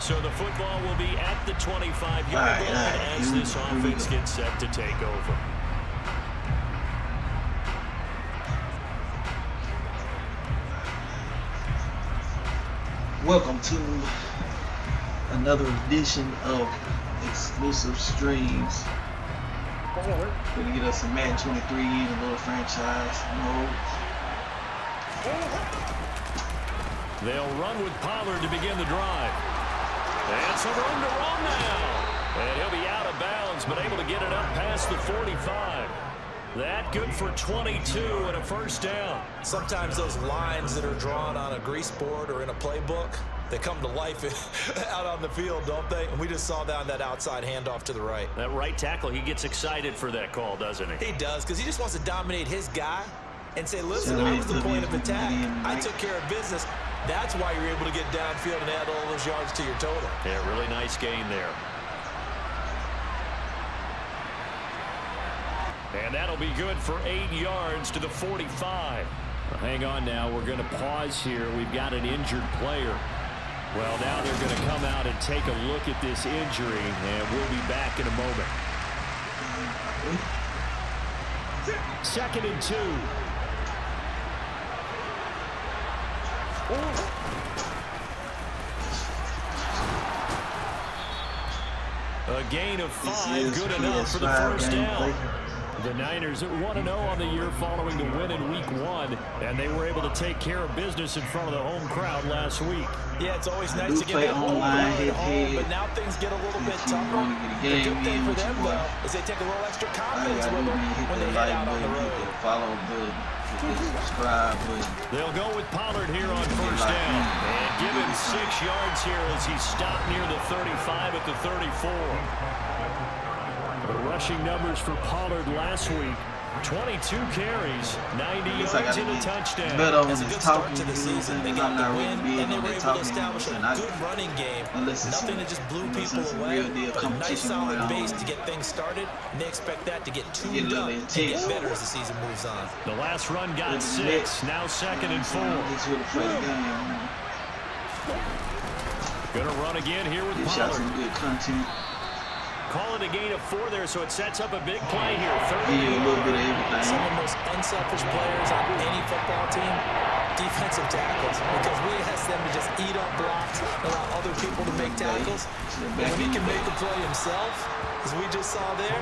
So the football will be at the 25-yard line as this offense gets set to take over. Welcome to another edition of Exclusive Streams. We're gonna get us some Madden 23 in a little franchise mode. They'll run with Pollard to begin the drive. And some room to run now. And he'll be out of bounds, but able to get it up past the 45. That good for 22 and a first down. Sometimes those lines that are drawn on a grease board or in a playbook, they come to life out on the field, don't they? And we just saw that outside handoff to the right. That right tackle, he gets excited for that call, doesn't he? He does, because he just wants to dominate his guy and say, listen, I was the point of attack. I took care of business. That's why you're able to get downfield and add all those yards to your total. Yeah, really nice gain there. And that'll be good for 8 yards to the 45. Well, hang on now. We're going to pause here. We've got an injured player. Well, now they're going to come out and take a look at this injury, and we'll be back in a moment. 2nd and 2. A gain of 5, good enough for the first down. The Niners at 1-0 on the year following the win in Week 1, and they were able to take care of business in front of the home crowd last week. Yeah, it's always nice to get that online at home, but now things get a little bit tougher. The good thing for them, though, is they take a little extra confidence with them when they head out on the road. Follow the subscribe button. They'll go with Pollard here on first down. And give him 6 yards here as he stopped near the 35 at the 34. The rushing numbers for Pollard last week. 22 carries, 90 yards and a touchdown. That's a good start to the season. They got the win, and they were able to establish a good running game. Nothing that just blew people away, but a nice solid base to get things started, and they expect that to get tuned up and get better as the season moves on. The last run got 6, now 2nd and 4. Gonna run again here with Pollard. Some good content. Call it a gain of 4 there, so it sets up a big play here. A little bit of everything. Some of the most unselfish players on any football team, defensive tackles, because we ask them to just eat up blocks, allow other people to make tackles. When he can make a play himself, as we just saw there,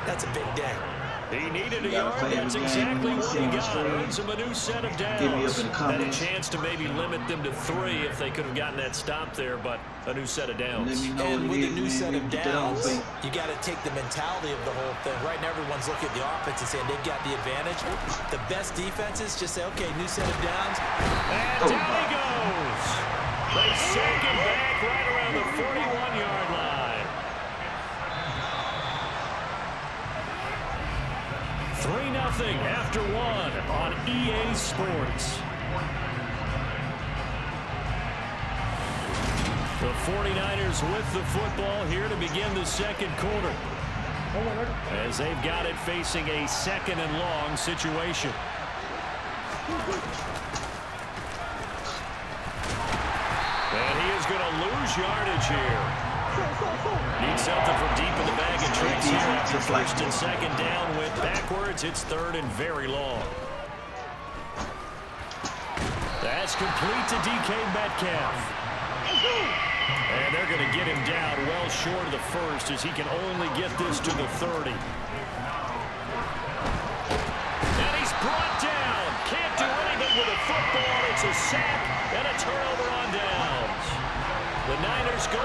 that's a big day. He needed a yard. That's exactly what he got. Earns him a new set of downs. Had a chance to maybe limit them to 3 if they could have gotten that stop there, but a new set of downs. And with a new set of downs, you got to take the mentality of the whole thing. Right now, everyone's looking at the offense and saying they've got the advantage. The best defenses just say, okay, new set of downs. And down he goes. They sink him back right around the 41-yard line. 3-0 after 1 on EA Sports. The 49ers with the football here to begin the second quarter, as they've got it facing a 2nd and long situation. And he is going to lose yardage here. Needs something from deep in the bag of tricks here after 1st and 2nd down. Went backwards. It's 3rd and very long. That's complete to DK Metcalf. And they're going to get him down well short of the first as he can only get this to the 30. And he's brought down. Can't do anything with a football. It's a sack and a turnover on downs. The Niners go.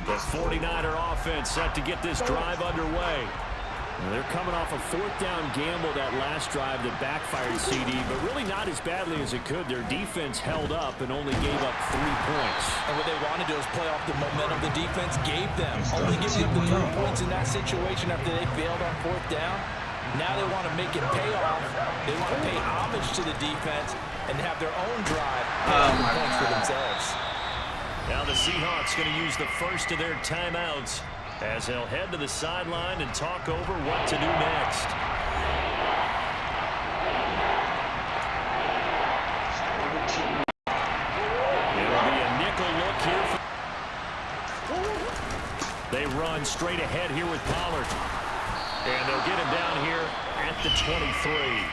The 49er offense set to get this drive underway. They're coming off a fourth down gamble that last drive that backfired CD, but really not as badly as it could. Their defense held up and only gave up 3 points. And what they wanted to do is play off the momentum the defense gave them. Only giving up the 3 points in that situation after they failed on fourth down. Now they want to make it pay off. They want to pay homage to the defense and have their own drive points for themselves. Now the Seahawks going to use the first of their timeouts as they'll head to the sideline and talk over what to do next. It'll be a nickel look here. They run straight ahead here with Pollard. And they'll get him down here at the 23.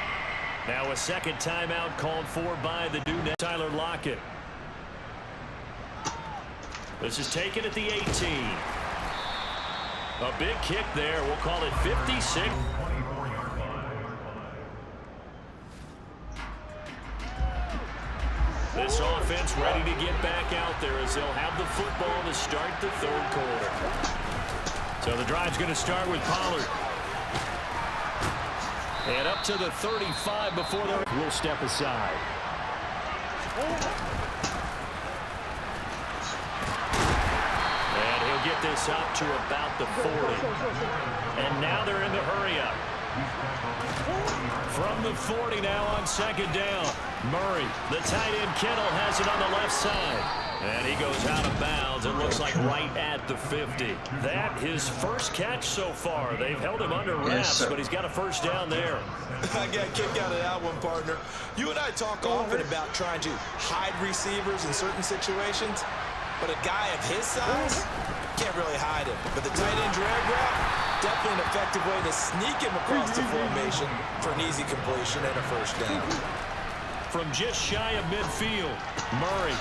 Now a second timeout called for by the new Tyler Lockett. This is taken at the 18. A big kick there. We'll call it 56. This offense ready to get back out there as they'll have the football to start the third quarter. So the drive's going to start with Pollard. And up to the 35 before we'll step aside. Get this up to about the 40. And now they're in the hurry-up. From the 40 now on second down. Murray, the tight end Kittle, has it on the left side. And he goes out of bounds. It looks like right at the 50. That his first catch so far. They've held him under wraps, but he's got a first down there. I got a kick out of that one, partner. You and I talk often about trying to hide receivers in certain situations, but a guy of his size can't really hide him. But the tight end drag route, definitely an effective way to sneak him across the formation for an easy completion and a first down. From just shy of midfield, Murray.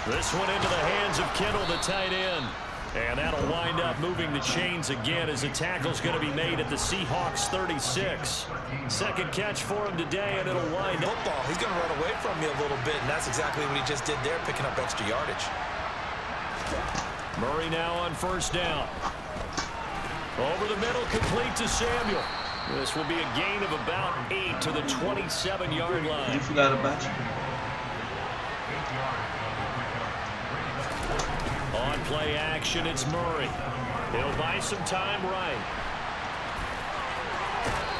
This one into the hands of Kittle, the tight end. And that'll wind up moving the chains again as the tackle's going to be made at the Seahawks 36. Second catch for him today, and it'll wind up. Football, he's going to run away from you a little bit, and that's exactly what he just did there, picking up extra yardage. Murray now on first down. Over the middle, complete to Samuel. This will be a gain of about 8 to the 27-yard line. You forgot about you. On play action, it's Murray. He'll buy some time right.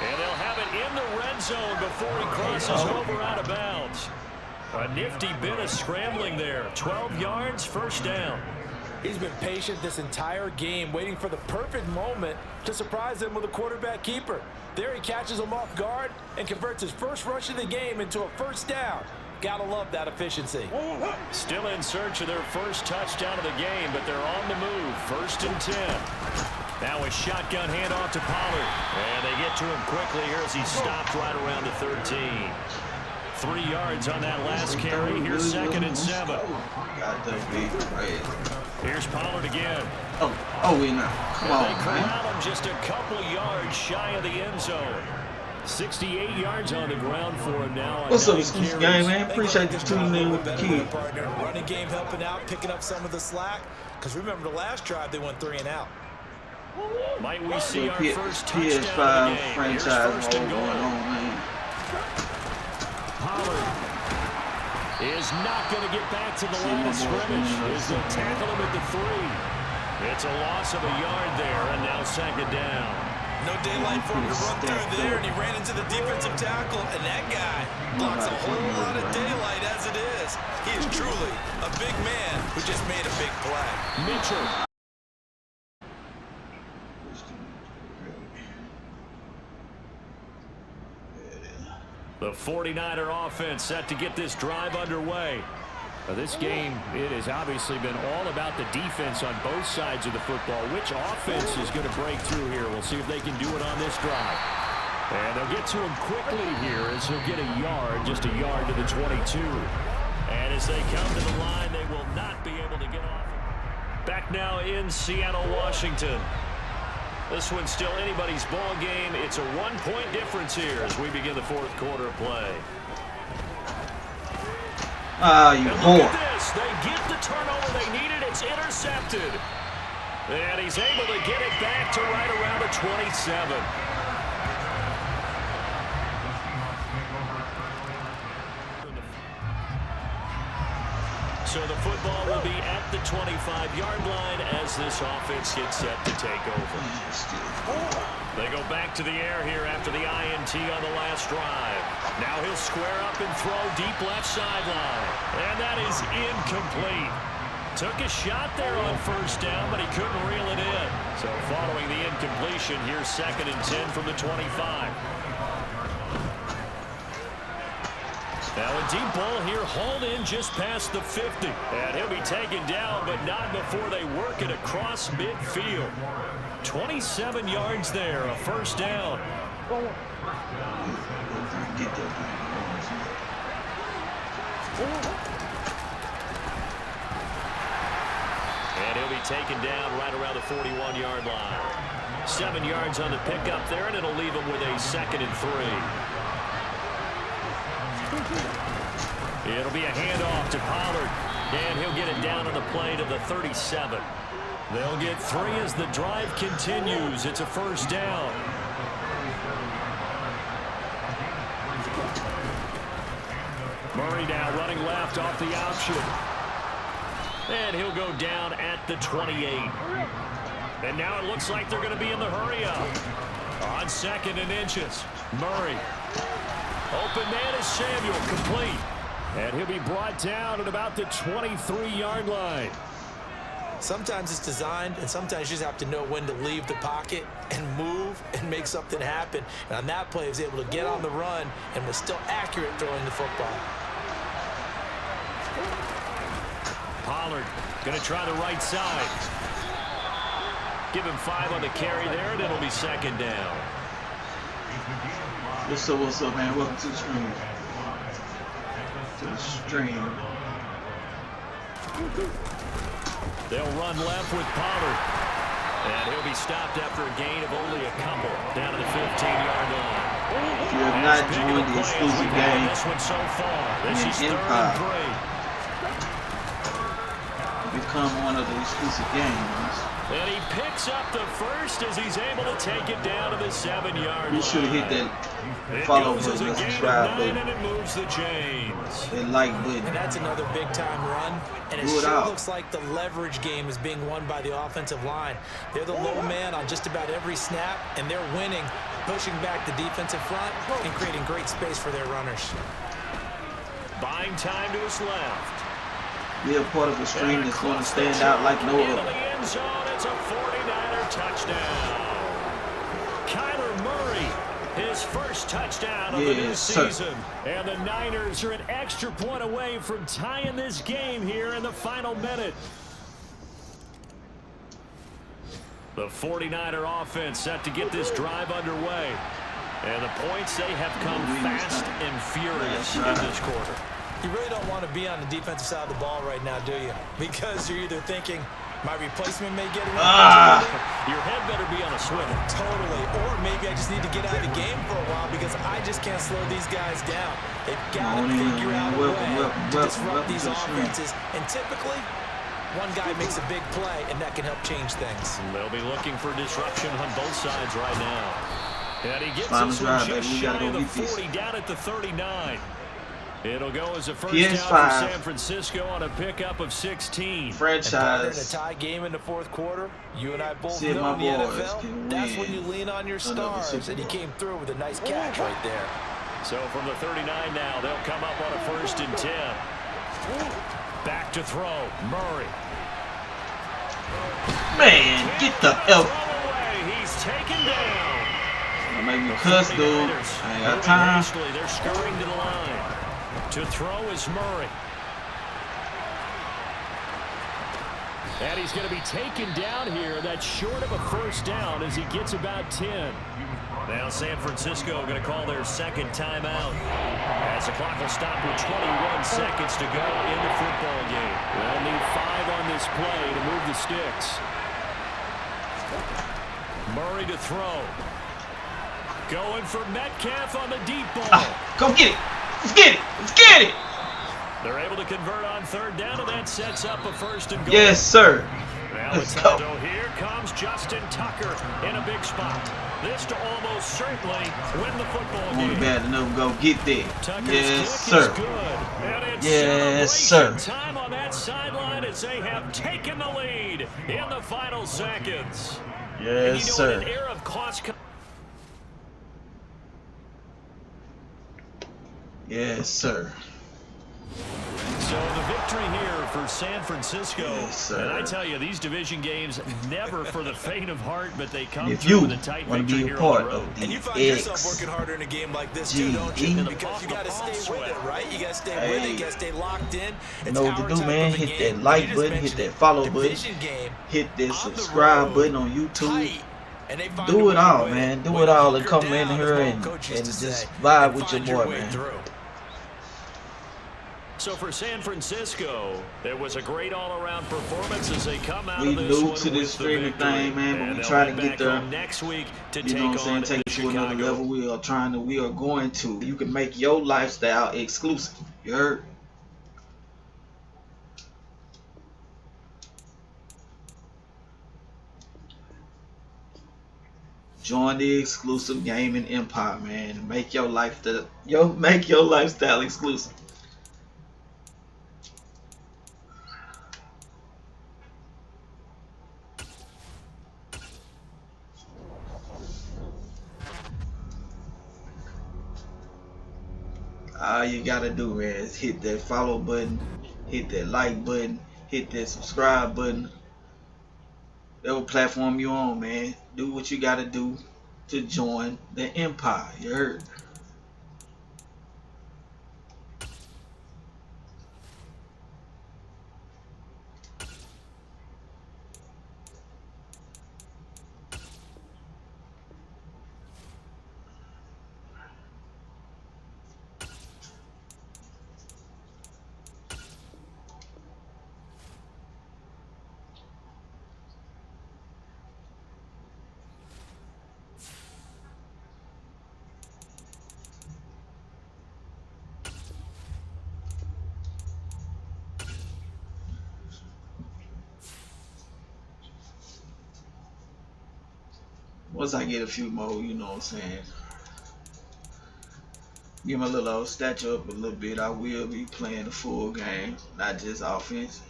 And they'll have it in the red zone before he crosses over out of bounds. A nifty bit of scrambling there. 12 yards, first down. He's been patient this entire game, waiting for the perfect moment to surprise them with a quarterback keeper. There he catches him off guard and converts his first rush of the game into a first down. Gotta love that efficiency. Still in search of their first touchdown of the game, but they're on the move. First and 10. Now a shotgun handoff to Pollard. And they get to him quickly here as he stopped right around the 13. 3 yards on that last carry. Here's second and 7. Here's Pollard again. We not. Come on, they corral him just a couple yards shy of the end zone. 68 yards on the ground for him now. What's up, Excuse Gang, man? Appreciate you tuning in with the kid. Running game helping out, picking up some of the slack. Because remember the last drive, they went 3 and out. Might we see our first PS5 touchdown of the game? franchise First and goal. going on, man. Pollard is not going to get back to the line of scrimmage as they'll tackle him at the 3. It's a loss of a yard there, and now second down. No daylight for him to run through there, and he ran into the defensive tackle, and that guy blocks a whole lot of daylight as it is. He is truly a big man who just made a big play. Mitchell. The 49er offense set to get this drive underway. This game, it has obviously been all about the defense on both sides of the football. Which offense is going to break through here? We'll see if they can do it on this drive. And they'll get to him quickly here as he'll get a yard, just a yard to the 22. And as they come to the line, they will not be able to get off. Back now in Seattle, Washington. This one's still anybody's ball game. It's a 1-point difference here as we begin the fourth quarter play. Ah, you whore. Look at this. They get the turnover they needed. It's intercepted. And he's able to get it back to right around the 27. So the football will be at the 25-yard line as this offense gets set to take over. They go back to the air here after the INT on the last drive. Now he'll square up and throw deep left sideline. And that is incomplete. Took a shot there on first down, but he couldn't reel it in. So following the incompletion, here's 2nd and 10 from the 25. Now a deep ball here hauled in just past the 50. And he'll be taken down, but not before they work it across midfield. 27 yards there, a first down. And he'll be taken down right around the 41-yard line. 7 yards on the pickup there, and it'll leave him with a 2nd and 3. It'll be a handoff to Pollard, and he'll get it down on the play to the 37. They'll get 3 as the drive continues. It's a first down. Murray now running left off the option. And he'll go down at the 28. And now it looks like they're going to be in the hurry up. On 2nd and inches, Murray. Open man is Samuel, complete. And he'll be brought down at about the 23-yard line. Sometimes it's designed, and sometimes you just have to know when to leave the pocket and move and make something happen. And on that play, he was able to get on the run and was still accurate throwing the football. Pollard going to try the right side. Give him 5 on the carry there, and it'll be 2nd down. What's up, man? Welcome to the stream. They'll run left with Pollard. And he'll be stopped after a gain of only a couple down to the 15-yard line. If you have not joined the exclusive game, this one so far. This is 3rd and 3. Become one of the exclusive games. And he picks up the first as he's able to take it down to the 7-yard line. You should have hit that follow button, subscribe button, and it moves the chains. that like button. And that's another big-time run. And it sure looks like the leverage game is being won by the offensive line. They're the low man on just about every snap, and they're winning, pushing back the defensive front and creating great space for their runners. Buying time to his left. Be a part of a stream that's going to stand out like no other. It's a 49er touchdown. Kyler Murray, his first touchdown of the new season. And the Niners are an extra point away from tying this game here in the final minute. The 49er offense set to get this drive underway. And the points, they have come fast and furious in this quarter. You really don't want to be on the defensive side of the ball right now, do you? Because you're either thinking, my replacement may get it. Your head better be on a swivel. Totally. Or maybe I just need to get out of the game for a while because I just can't slow these guys down. They've got to figure out a way to disrupt these offenses. And typically, one guy makes a big play, and that can help change things. They'll be looking for disruption on both sides right now. And he gets this one just shy of the 40 down at the 39. It'll go as a first down for San Francisco on a pickup of 16. Franchise. In a tie game in the fourth quarter, you and I both know in the NFL, that's when you lean on your stars, and he came through with a nice catch right there. So from the 39 now, they'll come up on a 1st and 10. Back to throw, Murray. Man, get the hell. He's taken down. That made me cuss, dude. I ain't got time. They're scurrying to the line. To throw is Murray. And he's going to be taken down here. That's short of a first down as he gets about 10. Now San Francisco going to call their second timeout as the clock will stop with 21 seconds to go in the football game. They'll need 5 on this play to move the sticks. Murray to throw. Going for Metcalf on the deep ball. Go get it. Let's get it. Let's get it. They're able to convert on third down, and that sets up a first and goal. Yes, sir. Now Let's it's go. Here comes Justin Tucker in a big spot. This to almost certainly win the football Only game. bad enough go get there. Tucker's Yes, kick is sir. good. And it's Yes, sir. celebration time on that sideline as they have taken the lead in the final seconds. Yes, sir. In an era of cost. Yes, sir. So the victory here for San Francisco. Yes, sir. And I tell you, these division games never for the faint of heart, but they come If through you with a tight want to victory be here a part on the road. of the And you find yourself working harder in a game like this too, don't you? XGE. Because you got to stay with it, right? You got to stay with it. You got to stay locked in. You know what to do, man. Hit that like button, hit that follow button, hit that subscribe button on YouTube. Do it all, man. Do it all and come in here and just vibe with your boy, man. So for San Francisco, it was a great all-around performance as they come out We of this new one to with this the streaming victory. thing, man, but And we they'll trying to head get back there. home next week to You take know what I'm saying? on Take it to another Chicago. level. We are going to. You can make your lifestyle exclusive. You heard? Join the exclusive gaming empire, man. Make your lifestyle exclusive. All you gotta do, man, is hit that follow button, hit that like button, hit that subscribe button. Whatever platform you on, man, do what you gotta do to join the empire. You heard? Once I get a few more, you know what I'm saying, get my little stature up a little bit, I will be playing the full game, not just offense.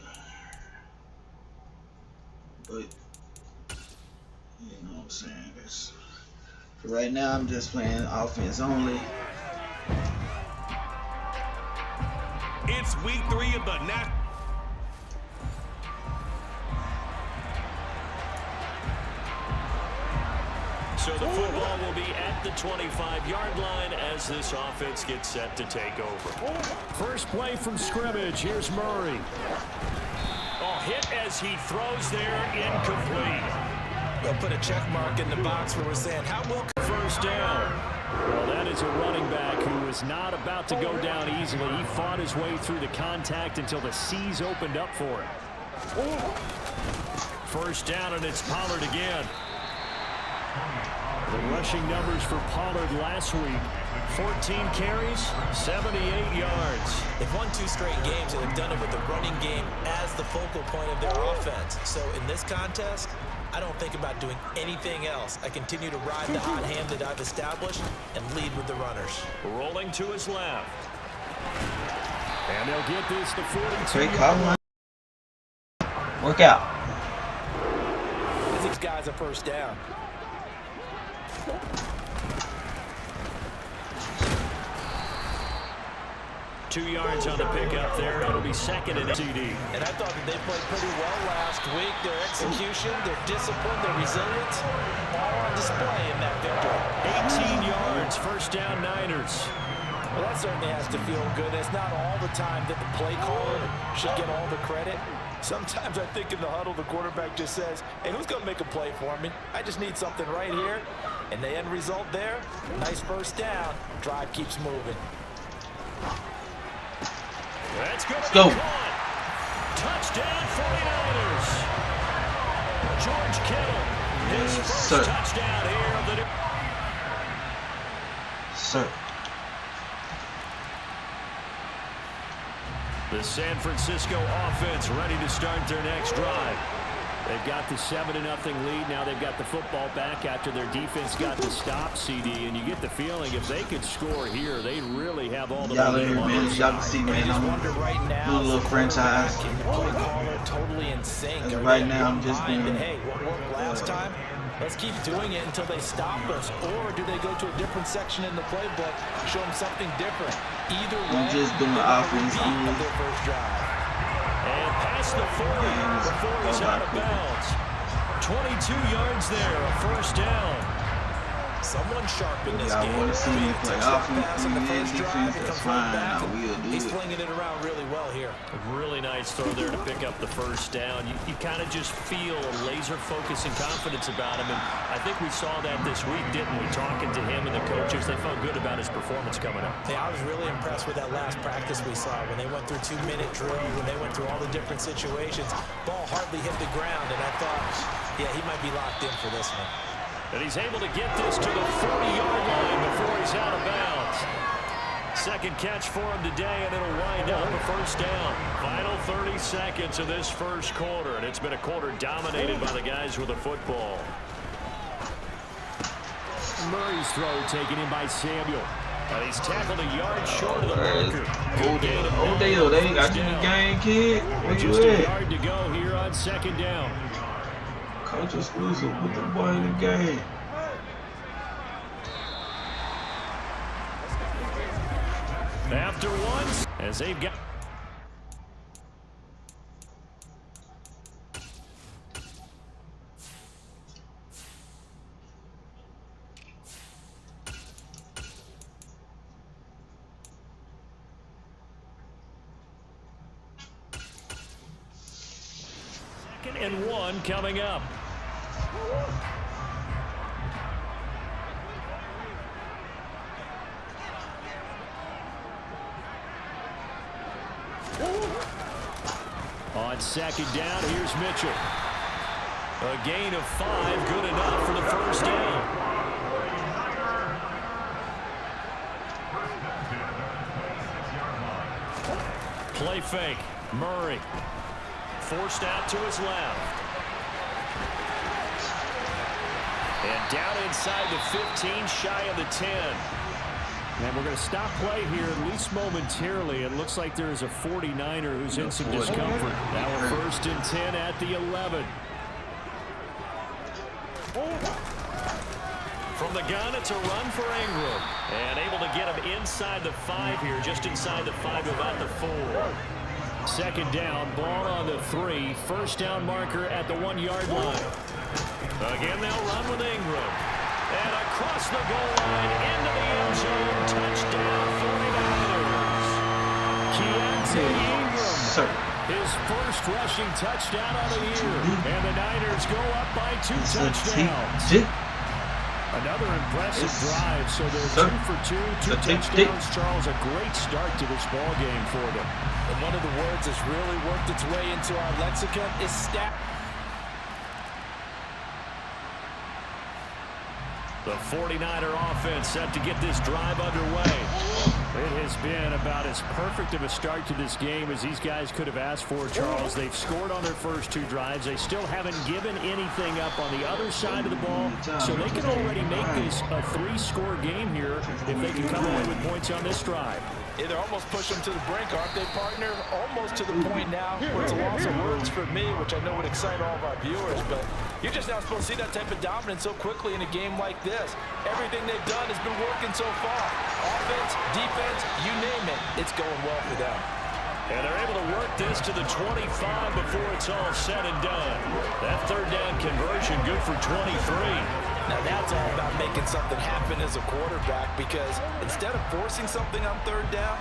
But you know what I'm saying, right now I'm just playing offense only. It's week 3 of the National. So the football will be at the 25-yard line as this offense gets set to take over. First play from scrimmage. Here's Murray. Oh, hit as he throws there, incomplete. They'll put a check mark in the box where we're saying, how will First down. Well, that is a running back who was not about to go down easily. He fought his way through the contact until the C's opened up for him. First down, and it's Pollard again. The rushing numbers for Pollard last week, 14 carries, 78 yards. They've won 2 straight games, and they've done it with the running game as the focal point of their offense. So in this contest, I don't think about doing anything else. I continue to ride the hot hand that I've established and lead with the runners. Rolling to his left. And they'll get this to 42. Great call. Work out. These guys a first down. 2 yards on the pickup there. It'll be second and TD. And I thought that they played pretty well last week. Their execution, their discipline, their resilience, all on display in that victory. 18 yards, first down Niners. Well, that certainly has to feel good. It's not all the time that the play caller should get all the credit. Sometimes I think in the huddle, the quarterback just says, hey, who's going to make a play for me? I just need something right here. And the end result there, nice first down. Drive keeps moving. Let's go. Touchdown 49ers. George Kittle. His first touchdown here of the The San Francisco offense ready to start their next drive. They've got the 7-0 lead. Now they've got the football back after their defense got the stop, CD. And you get the feeling if they could score here, they really have all the momentum on their side. Y'all can see, man, I'm doing a little franchise. Totally in sync. And right now, I'm just doing. Hey, what worked last time? Let's keep doing it until they stop us. Or do they go to a different section in the playbook, show them something different? Either way, I'm just doing offense only. Their first drive. And past the 40 before he's out of bounds. 22 yards there, a first down. Someone sharp in this game. I want to see me play offense and defense. That's fine. I will do He's it. flinging it around really well here. A really nice throw there to pick up the first down. You kind of just feel a laser focus and confidence about him. And I think we saw that this week, didn't we? Talking to him and the coaches, they felt good about his performance coming up. Yeah, I was really impressed with that last practice we saw when they went through 2-minute drill, when they went through all the different situations. Ball hardly hit the ground, and I thought, yeah, he might be locked in for this one. And he's able to get this to the 40-yard line before he's out of bounds. Second catch for him today, and it'll wind up a first down. Final 30 seconds of this first quarter, and it's been a quarter dominated by the guys with the football. Murray's throw taken in by Samuel. And he's tackled a yard short of the marker. Odell, they got you in the game, kid. Where you Just a at? yard to go here on second down. Coach exclusive with the boy in the game. After one, as they've got. Second and 1 coming up. On second down, here's Mitchell. A gain of 5, good enough for the first down. Play fake, Murray. Forced out to his left. And down inside the 15, shy of the 10. And we're going to stop play here, at least momentarily. It looks like there is a 49er who's in some discomfort. Now a 1st and 10 at the 11. From the gun, it's a run for Ingram. And able to get him inside the 5 here, just inside the 5, about the 4. Second down, ball on the 3. First down marker at the 1-yard line. Again, they'll run with Ingram. And across the goal line, into the end zone, touchdown 49ers. Keontae Ingram, his first rushing touchdown of the year. And the Niners go up by 2 touchdowns. Another impressive drive, so they're 2 for 2 touchdowns. Charles, a great start to this ball game for them. And one of the words that's really worked its way into our lexicon is stat. The 49er offense set to get this drive underway. It has been about as perfect of a start to this game as these guys could have asked for, Charles. They've scored on their first 2 drives. They still haven't given anything up on the other side of the ball, so they can already make this a 3-score game here if they can come away with points on this drive. Yeah, they're almost pushing them to the brink, aren't they, partner? Almost to the point now where it's a loss of words for me, which I know would excite all of our viewers, but you're just not supposed to see that type of dominance so quickly in a game like this. Everything they've done has been working so far. Offense, defense, you name it, it's going well for them. And they're able to work this to the 25 before it's all said and done. That third down conversion good for 23. Now that's all about making something happen as a quarterback, because instead of forcing something on third down,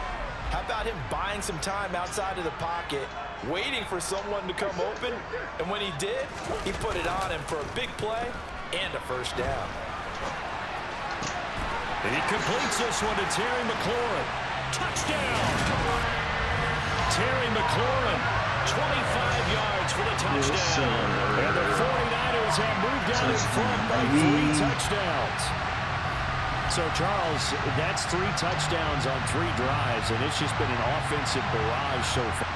how about him buying some time outside of the pocket waiting for someone to come open, and when he did, he put it on him for a big play and a first down. And he completes this one to Terry McLaurin. Touchdown! Terry McLaurin, 25 yards for the touchdown. And the 49ers have moved out in front by 3 touchdowns. So, Charles, that's 3 touchdowns on 3 drives, and it's just been an offensive barrage so far.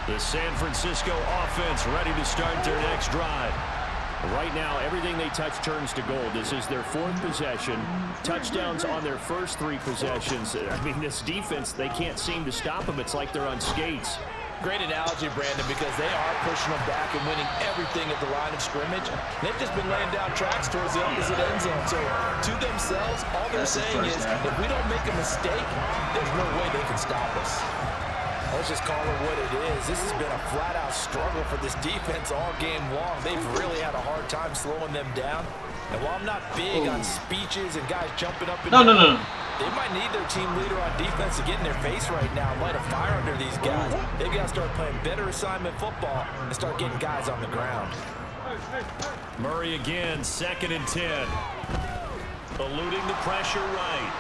The San Francisco offense ready to start their next drive. Right now, everything they touch turns to gold. This is their 4th possession. Touchdowns on their first 3 possessions. I mean, this defense, they can't seem to stop them. It's like they're on skates. Great analogy, Brandon, because they are pushing them back and winning everything at the line of scrimmage. They've just been laying down tracks towards the opposite end zone. So, to themselves, all they're saying is, if we don't make a mistake, there's no way they can stop us. Let's just call it what it is. This has been a flat-out struggle for this defense all game long. They've really had a hard time slowing them down. And while I'm not big on speeches and guys jumping up and down, they might need their team leader on defense to get in their face right now and light a fire under these guys. They've got to start playing better assignment football and start getting guys on the ground. Murray again, 2nd and 10. Eluding the pressure right.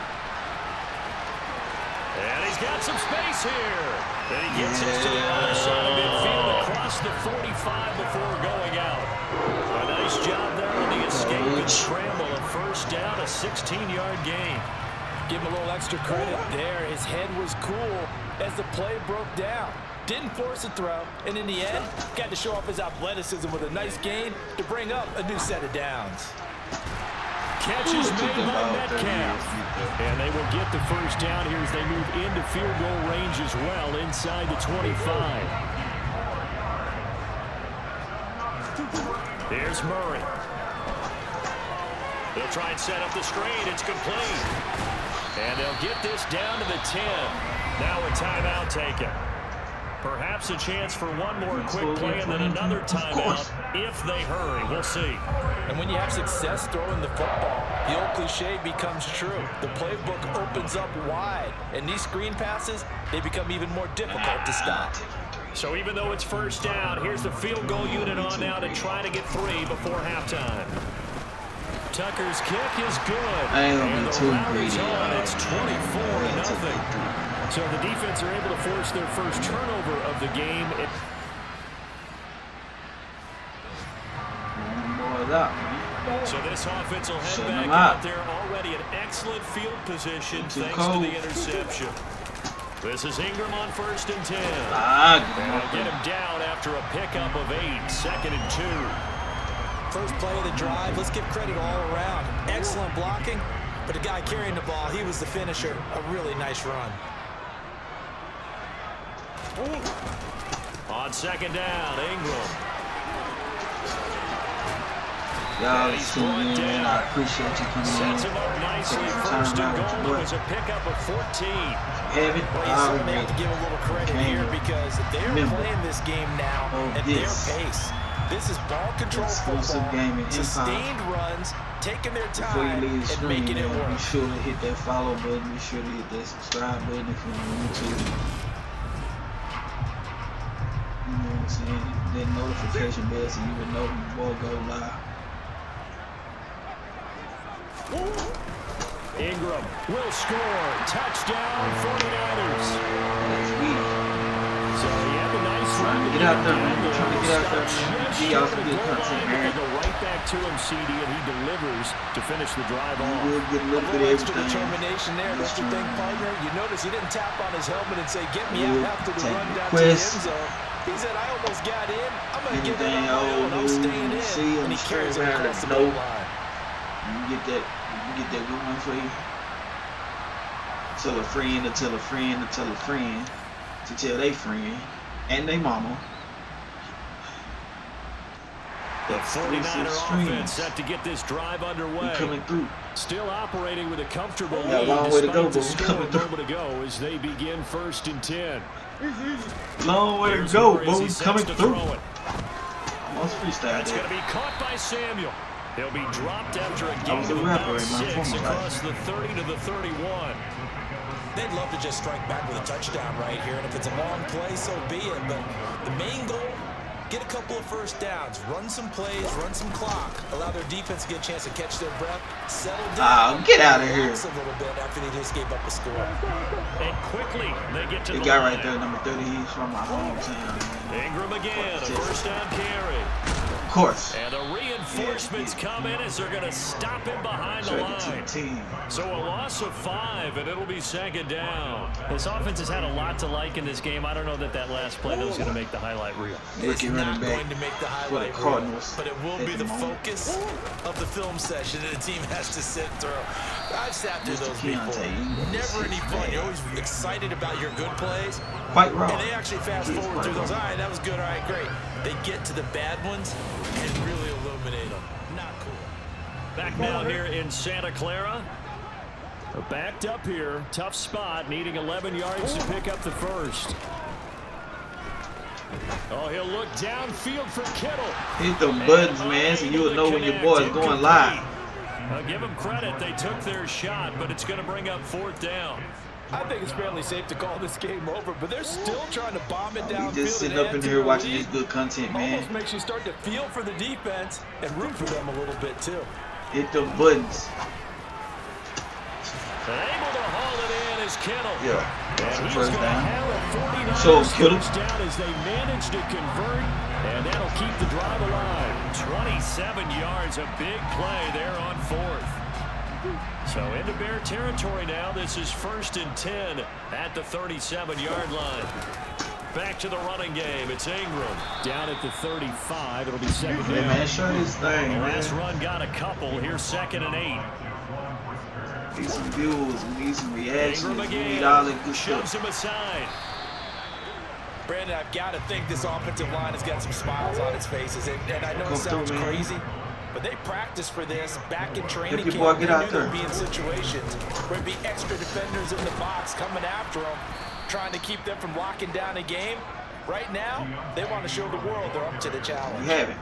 And he's got some space here. And he gets it to the other side of midfield across the 45 before going out. A nice job there on the escape and scramble. A first down, a 16-yard gain. Give him a little extra credit there. His head was cool as the play broke down. Didn't force a throw, and in the end, got to show off his athleticism with a nice gain to bring up a new set of downs. Catch is made by Metcalf. And they will get the first down here as they move into field goal range as well inside the 25. Here's Murray. They'll try and set up the screen. It's complete. And they'll get this down to the 10. Now a timeout taken. Perhaps a chance for one more quick play and then another timeout if they hurry. We'll see. And when you have success throwing the football, the old cliche becomes true. The playbook opens up wide, and these screen passes, they become even more difficult to stop. So even though it's first down, here's the field goal unit on now to try to get 3 before halftime. Tucker's kick is good. And the rally's on. It's 24-0. So the defense are able to force their first turnover of the game. So this offense will head back out there already in excellent field position thanks to the interception. This is Ingram on 1st and 10. And they'll get him down after a pickup of 8, 2nd and 2. First play of the drive, let's give credit all around. Excellent blocking, but the guy carrying the ball, he was the finisher. A really nice run. On 2nd down, Ingram. Y'all tuning in, man. I appreciate you coming in. Sets him up nicely. 1st and goal. It was a pickup of 14. Have it. Well, you certainly have to give a little credit here because they're playing this game now at their pace. This is ball control football, sustained runs, taking their time and making it work. Be sure to hit that follow button. Be sure to hit that subscribe button if you're on YouTube. You know what I'm saying? That notification bell so you will know when the ball go live. Ingram will score. Touchdown, 49ers. That's weak. So he had a nice run. Get out there, man. Trying to get out there, man. Give y'all some good content, man. Go right back to him, CD, and he delivers to finish the drive off. We'll get a little bit of extra determination there, Mr. Think partner. You notice he didn't tap on his helmet and say, "Get me out after the run down to the end zone." He said, "I almost got in. I'm going to give it on my own. I'm staying in." And he carries it across the goal line. You get that going for you. Tell a friend to tell a friend to tell a friend to tell their friend and their mama. The 49er offense set to get this drive underway. We coming through. Still operating with a comfortable a lead long way to go, but the we score coming a through. moment ago as they begin 1st and 10. Long way to go, but we coming through. Almost freestyle. That's going to be caught by Samuel. He'll be dropped after a gain of rapper about in my 6 former across life. the 30 to the 31. they'd love to just strike back with a touchdown right here. And if it's a long play, so be it. But the main goal, get a couple of first downs, run some plays, run some clock, allow their defense to get a chance to catch their breath, settle down. Get out of here. A little bit after they just gave up a score. And quickly, they get to the guy line. right there, number 30, he's from my hometown. Ingram again, a first down carry. Of course. And the reinforcements come in as they're going to stop him behind the line. So a loss of 5, and it'll be second down. This offense has had a lot to like in this game. I don't know that last play was going to make the highlight reel. It's not going to make the highlight reel, but it will be the focus of the film session that the team has to sit through. I've sat through those before. Never any fun. You're always excited about your good plays. Quite wrong. And they actually fast forward through those. All right, that was good. All right, great. They get to the bad ones and really illuminate them. Not cool. Back now here in Santa Clara. Backed up here. Tough spot. Needing 11 yards to pick up the first. Oh, he'll look downfield for Kittle. Hit them buttons, man, so you'll know when your boy is going live. Give them credit. They took their shot, but it's going to bring up 4th down. I think it's fairly safe to call this game over, but they're still trying to bomb it downfield. We just sitting up in here watching this good content, man. Almost makes you start to feel for the defense and root for them a little bit too. Hit them buttons. Able to haul it in is Kittle. Yeah, that's and the he's first going to have a 49 So, Kittle. down as they manage to convert, and that'll keep the drive alive. 27 yards, a big play there on 4th. So into Bear territory now. This is 1st and 10 at the 37-yard line. Back to the running game. It's Ingram down at the 35. It'll be second down. Hey, man, show this thing, The man. last run got a couple. Here's 2nd and 8. We need some views. We need some reactions. Ingram We again. need all that good Shoves stuff. him aside. Brandon, I've got to think this offensive line has got some smiles on its faces, and I know it sounds crazy, but they practice for this back in training camp. Boy, get out They knew there. they'd be in situations where it'd be extra defenders in the box coming after them, trying to keep them from locking down a game. Right now, they want to show the world they're up to the challenge. We have it.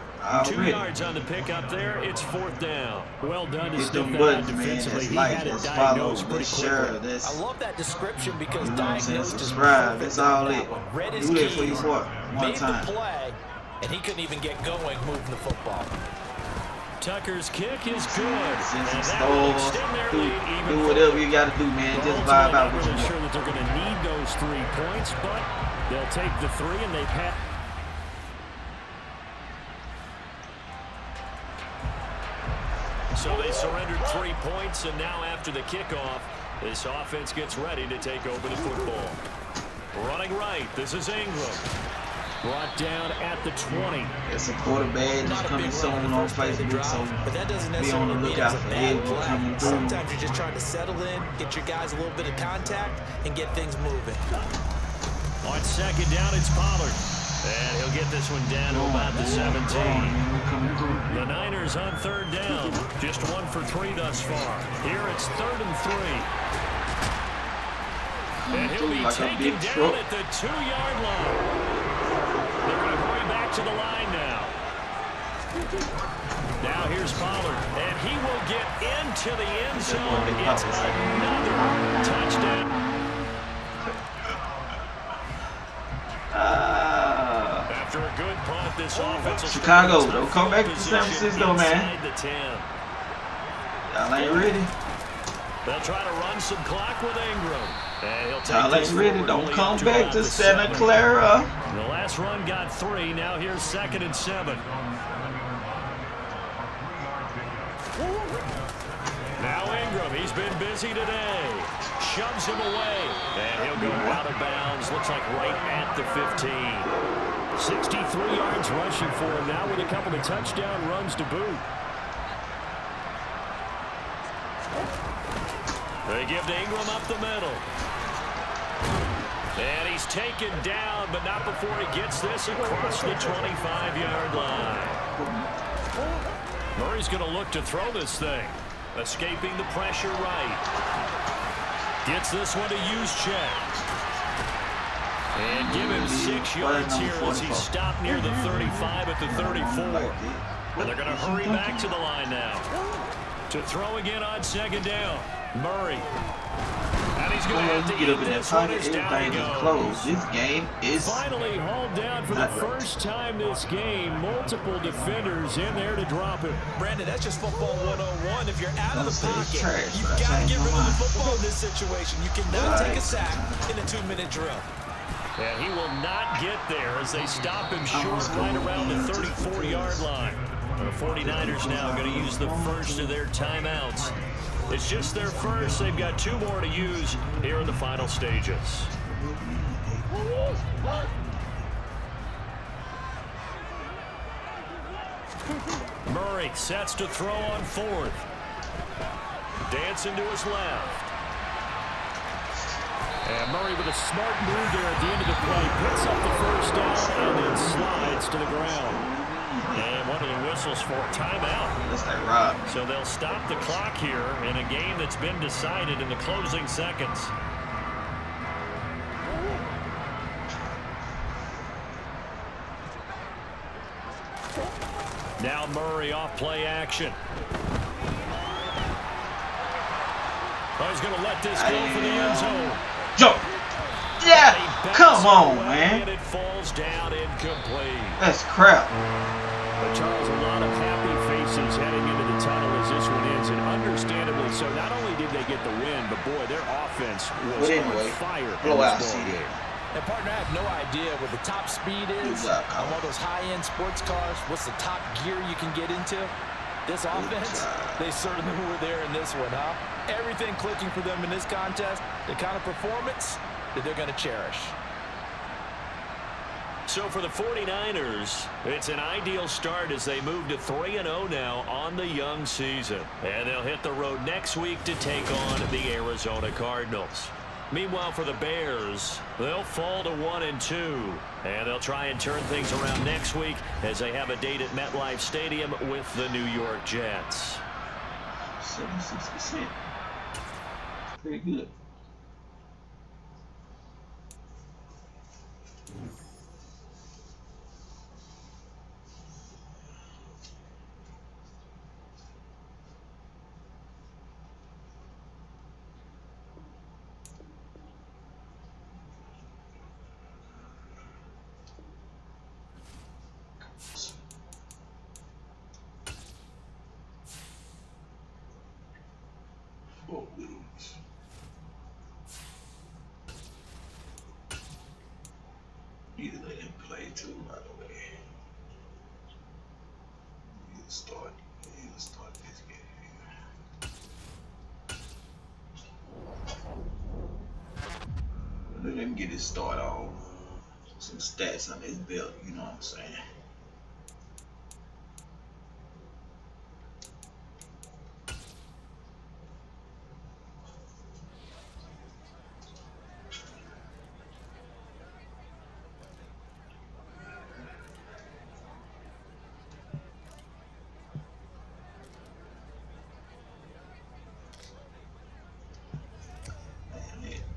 2 yards on the pickup there. It's 4th down. Well done to Hit stiff them that out buttons, man. defensively. That's He like, had it that's follow, diagnosed pretty that's share, quickly. that's, I love that description because you know what I'm saying, diagnosed is subscribe. perfect That's all on it. that one. Read his Do that for keys, your boy. One made time. the play, and he couldn't even get going moving the football. Tucker's kick is good. Send some And that will stores. extend their lead even Do further. whatever you got to do, man. Well, Just ultimately, vibe out not with really your sure boy. that they're going to need those 3 points, but they'll take the 3 and they pass. So they surrendered 3 points, and now after the kickoff, this offense gets ready to take over the football. Running right, this is Ingram. Brought down at the 20. It's a quarterback that's coming soon on Facebook, so but that doesn't be on necessarily the mean lookout it's a for bad Edward play. coming through. Sometimes you're just trying to settle in, get your guys a little bit of contact, and get things moving. On 2nd down, it's Pollard. And he'll get this one down to about the 17. The Niners on 3rd down. Just 1 for 3 thus far. Here it's 3rd and 3. And he'll be Like a taken big down truck. at the 2-yard line. They're going to hurry back to the line now. Now here's Pollard. And he will get into the end zone. It's another touchdown. After a good punt, this offense will Chicago, start don't come back to San Francisco, man. inside the 10. Y'all ain't ready. They'll try to run some clock with Ingram. And he'll take Y'all ain't this ready. forward Don't only come up to back about to the Santa 7. Clara. The last run got 3. Now here's 2nd and 7. Now Ingram, he's been busy today. Shoves him away. And he'll go out of bounds. Looks like right at the 15. 63 yards rushing for him now with a couple of touchdown runs to boot. They give to Ingram up the middle. And he's taken down, but not before he gets this across the 25-yard line. Murray's going to look to throw this thing. Escaping the pressure right. Gets this one to Juszczyk. And give him 6 yards here as he stopped near the 35 at the 34. And they're going to hurry back to the line now. To throw again on 2nd down. Murray. And he's going to have to get up eat in that this one pocket. as down Everything he is goes. closed. This game is Finally hauled down for the first time this game. Multiple defenders in there to drop it. Brandon, that's just football 101. If you're out of the pocket, trash, you've got to get rid of the football in this situation. You cannot take a sack in a 2-minute drill. And he will not get there as they stop him short right around the 34-yard line. The 49ers now going to use the first of their timeouts. It's just their first. They've got 2 more to use here in the final stages. Murray sets to throw on 4th. Dancing to his left. And Murray with a smart move there at the end of the play. Picks up the first down and then slides to the ground. And one of the whistles for a timeout. That's that Rob. So they'll stop the clock here in a game that's been decided in the closing seconds. Now Murray off play action. Oh, he's going to let this go for the end zone. Jump. Yeah, come on, man. And it falls down incomplete. That's crap. But Charles, a lot of happy faces heading into the tunnel as this one ends, and understandably so. Not only did they get the win, but boy, their offense was on fire in this ball game. And partner, I have no idea what the top speed is on all those high-end sports cars. What's the top gear you can get into? This offense, they certainly were there in this one, huh? Everything clicking for them in this contest, the kind of performance that they're going to cherish. So for the 49ers, it's an ideal start as they move to 3-0 now on the young season. And they'll hit the road next week to take on the Arizona Cardinals. Meanwhile, for the Bears, they'll fall to 1-2. And they'll try and turn things around next week as they have a date at MetLife Stadium with the New York Jets. 76%. Pretty good. Either let him play too, by the way. He'll start this game. Let him get his start on. Some stats on his belt, you know what I'm saying?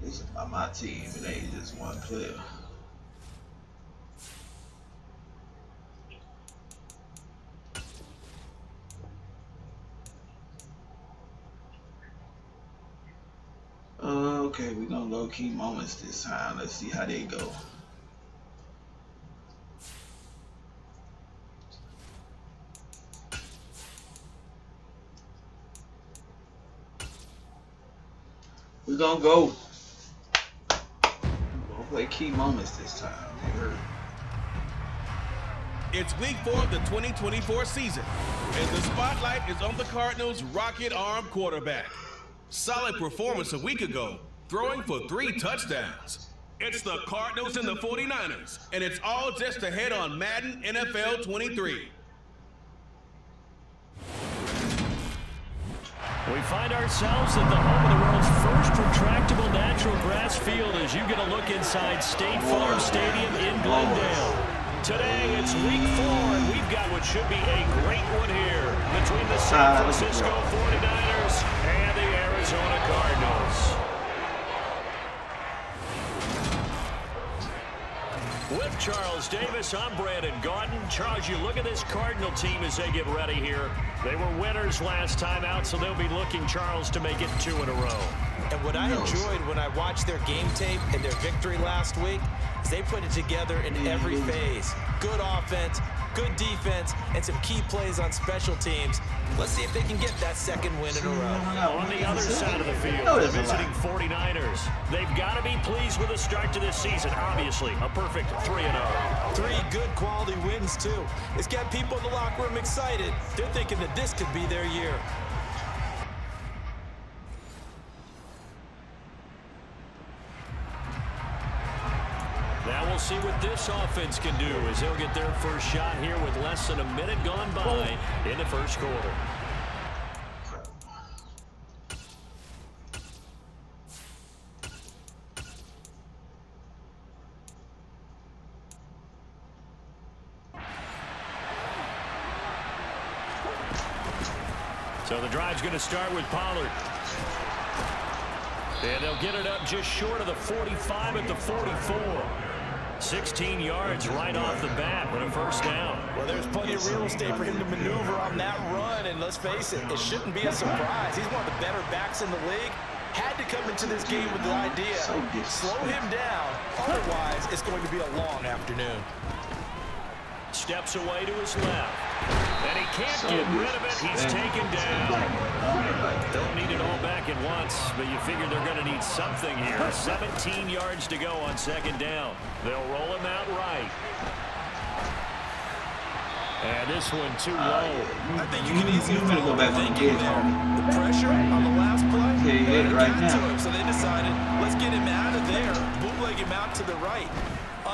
This is my team, it ain't just one player. Okay, we're gonna go key moments this time. Let's see how they go. We're gonna go. We'll play key moments this time. It's week 4 of the 2024 season, and the spotlight is on the Cardinals' rocket-armed quarterback. Solid performance a week ago, throwing for 3 touchdowns. It's the Cardinals and the 49ers, and it's all just ahead on Madden NFL 23. We find ourselves at the home of the world's first retractable natural grass field as you get a look inside State Farm Stadium in Glendale. Today it's week 4 and we've got what should be a great one here between the San Francisco 49ers and the Arizona Cardinals. With Charles Davis, I'm Brandon Gaudin. Charles, you look at this Cardinal team as they get ready here. They were winners last time out, so they'll be looking, Charles, to make it 2 in a row. And what I enjoyed when I watched their game tape and their victory last week is they put it together in every phase. Good offense, good defense, and some key plays on special teams. Let's see if they can get that second win in a row. On the other side of the field, the visiting 49ers. They've got to be pleased with the start to this season. Obviously, a perfect 3-0. 3 good quality wins, too. It's got people in the locker room excited. They're thinking that this could be their year. Now we'll see what this offense can do as they'll get their first shot here with less than a minute gone by in the first quarter. So the drive's going to start with Pollard. And they'll get it up just short of the 45 at the 44. 16 yards right off the bat with a first down. Well, there's plenty of real estate for him to maneuver on that run, and let's face it, it shouldn't be a surprise. He's one of the better backs in the league. Had to come into this game with the idea, slow him down, otherwise it's going to be a long afternoon. Steps away to his left. And he can't get rid of it. He's taken down. Don't need it all back at once, but you figure they're going to need something here. 17 yards to go on second down. They'll roll him out right. And this one too low. I think you can easily follow the thinking there. The pressure on the last play, it right got now. to him, so they decided, let's get him out of there, bootleg him out to the right.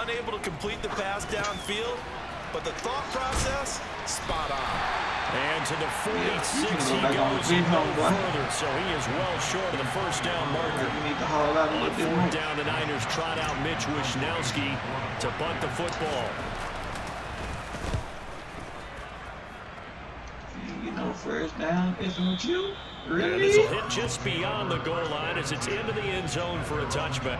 Unable to complete the pass downfield, but the thought process, spot on. And to the 46 he goes no further, so he is well short of the first down marker. On fourth down, the Niners trot out Mitch Wishnowsky to bunt the football. You know, first down is with you. Really? And this will hit just beyond the goal line as it's into the end zone for a touchback.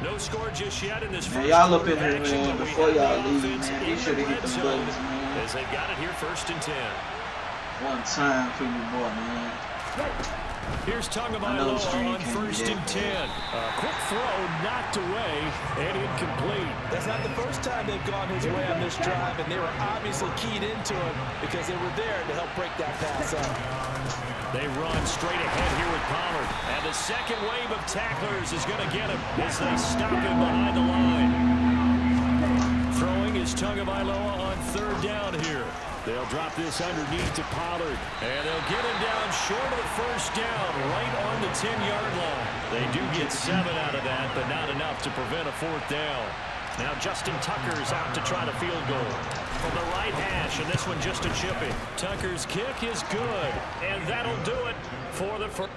No score just yet in this first y'all up in quarter here, action, man, but we before have y'all the leave, offense man. in You should the have hit red them zone buttons, man. as they've got it here first and 10. One time for you, boy, man. Here's Tagovailoa on first and 10. A quick throw knocked away and incomplete. That's not the first time they've gone his way on this drive, and they were obviously keyed into him because they were there to help break that pass up. They run straight ahead here with Pollard. And the second wave of tacklers is going to get him as they stop him behind the line. Throwing is Tagovailoa on third down here. They'll drop this underneath to Pollard. And they'll get him down short of the first down, right on the 10-yard line. They do get 7 out of that, but not enough to prevent a fourth down. Now Justin Tucker's out to try the field goal from the right hash, and this one just a chipping. Tucker's kick is good, and that'll do it for the first.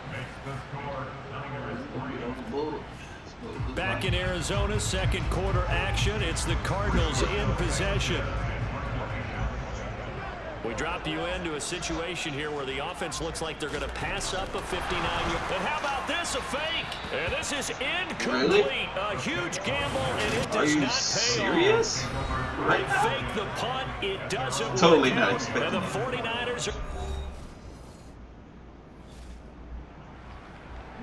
Back in Arizona, second quarter action. It's the Cardinals in possession. We drop you into a situation here where the offense looks like they're going to pass up a 59-yard. And how about this, a fake? And this is incomplete. Really? A huge gamble, and it does not pay serious? off. They fake the punt. It doesn't Totally work not out. expecting And the that. 49ers are...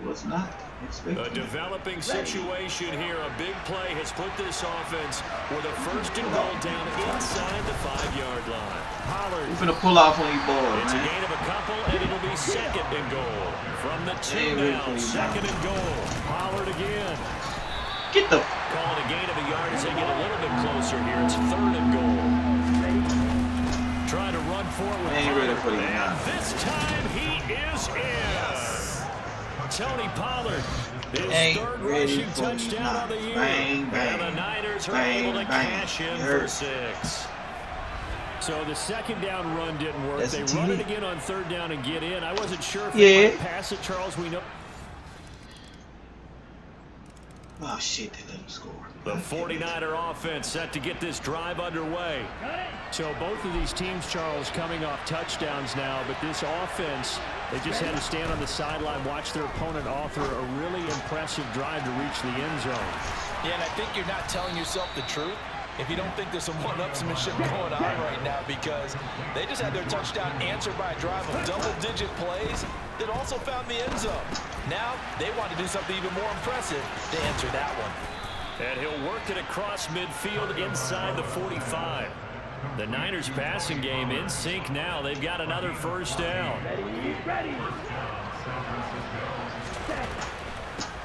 Was not expecting. A developing situation here. A big play has put this offense with a first and goal down inside the 5-yard line. Pollard. We're gonna pull off on you boys, It's a man. gain of a couple, and it'll be second and goal. From the 2 now, second and goal. Pollard again. Get the. Calling a gain of a yard as they get a little bit closer here. It's third and goal. Trying to run for it with Ain't ready for Pollard. you now. And this time he is in. Tony Pollard, his Ain't third ready rushing for you touchdown now. of the year. Bang, bang. And the Niners are Bang, able to bang. cash in Hurt. for 6. So the second down run didn't work. That's They a TD. run it again on third down and get in. I wasn't sure if Yeah. they might pass it, Charles. We know. Oh, shit, they let him score. The 49er offense set to get this drive underway. So both of these teams, Charles, coming off touchdowns now, but this offense, they just had to stand on the sideline, watch their opponent author a really impressive drive to reach the end zone. Yeah, and I think you're not telling yourself the truth if you don't think there's some one-upsmanship going on right now, because they just had their touchdown answered by a drive of double-digit plays that also found the end zone. Now they want to do something even more impressive to answer that one. And he'll work it across midfield inside the 45. The Niners passing game in sync now. They've got another first down.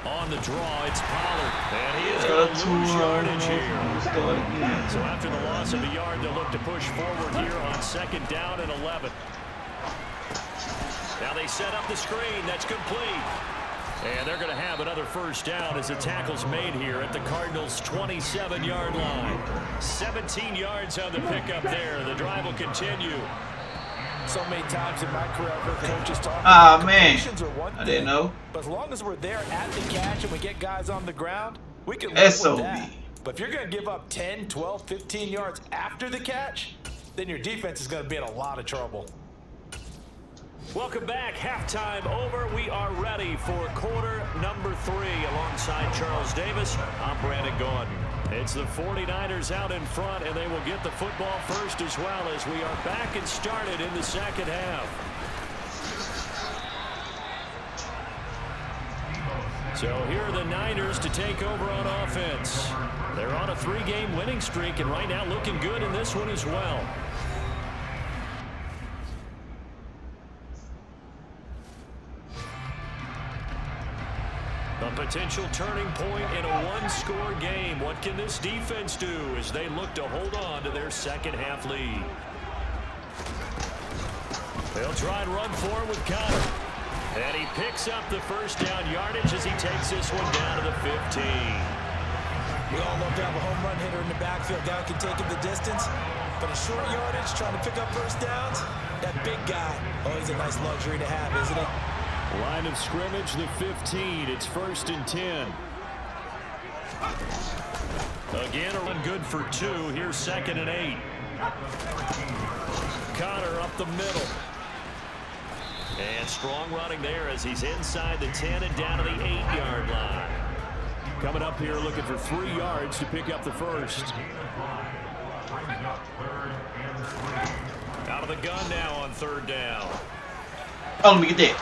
On the draw, it's Pollard. And he is going to lose yardage here. So after the loss of a yard, they'll look to push forward here on 2nd down and 11. Now they set up the screen. That's complete. And they're going to have another first down as the tackle's made here at the Cardinals' 27-yard line. 17 yards on the pickup there. The drive will continue. So many times in my career, I've heard coaches talk Ah, about man. completions are one I didn't thing, know. but as long as we're there at the catch and we get guys on the ground, we can live with SOB. that. But if you're going to give up 10, 12, 15 yards after the catch, then your defense is going to be in a lot of trouble. Welcome back. Halftime over. We are ready for quarter number 3. Alongside Charles Davis, I'm Brandon Gaudin. It's the 49ers out in front, and they will get the football first as well as we are back and started in the second half. So here are the Niners to take over on offense. They're on a 3-game winning streak, and right now looking good in this one as well. A potential turning point in a one-score game. What can this defense do as they look to hold on to their second-half lead? They'll try and run for it with Connor. And he picks up the first down yardage as he takes this one down to the 15. We all love to have a home run hitter in the backfield. Guy can take him the distance. But a short yardage, trying to pick up first downs, that big guy, oh, he's a nice luxury to have, isn't he? Line of scrimmage, the 15. It's 1st and 10. Again, a run good for 2. Here's 2nd and 8. Connor up the middle. And strong running there as he's inside the 10 and down to the 8-yard line. Coming up here looking for 3 yards to pick up the first. Out of the gun now on 3rd down. Oh, let me get that.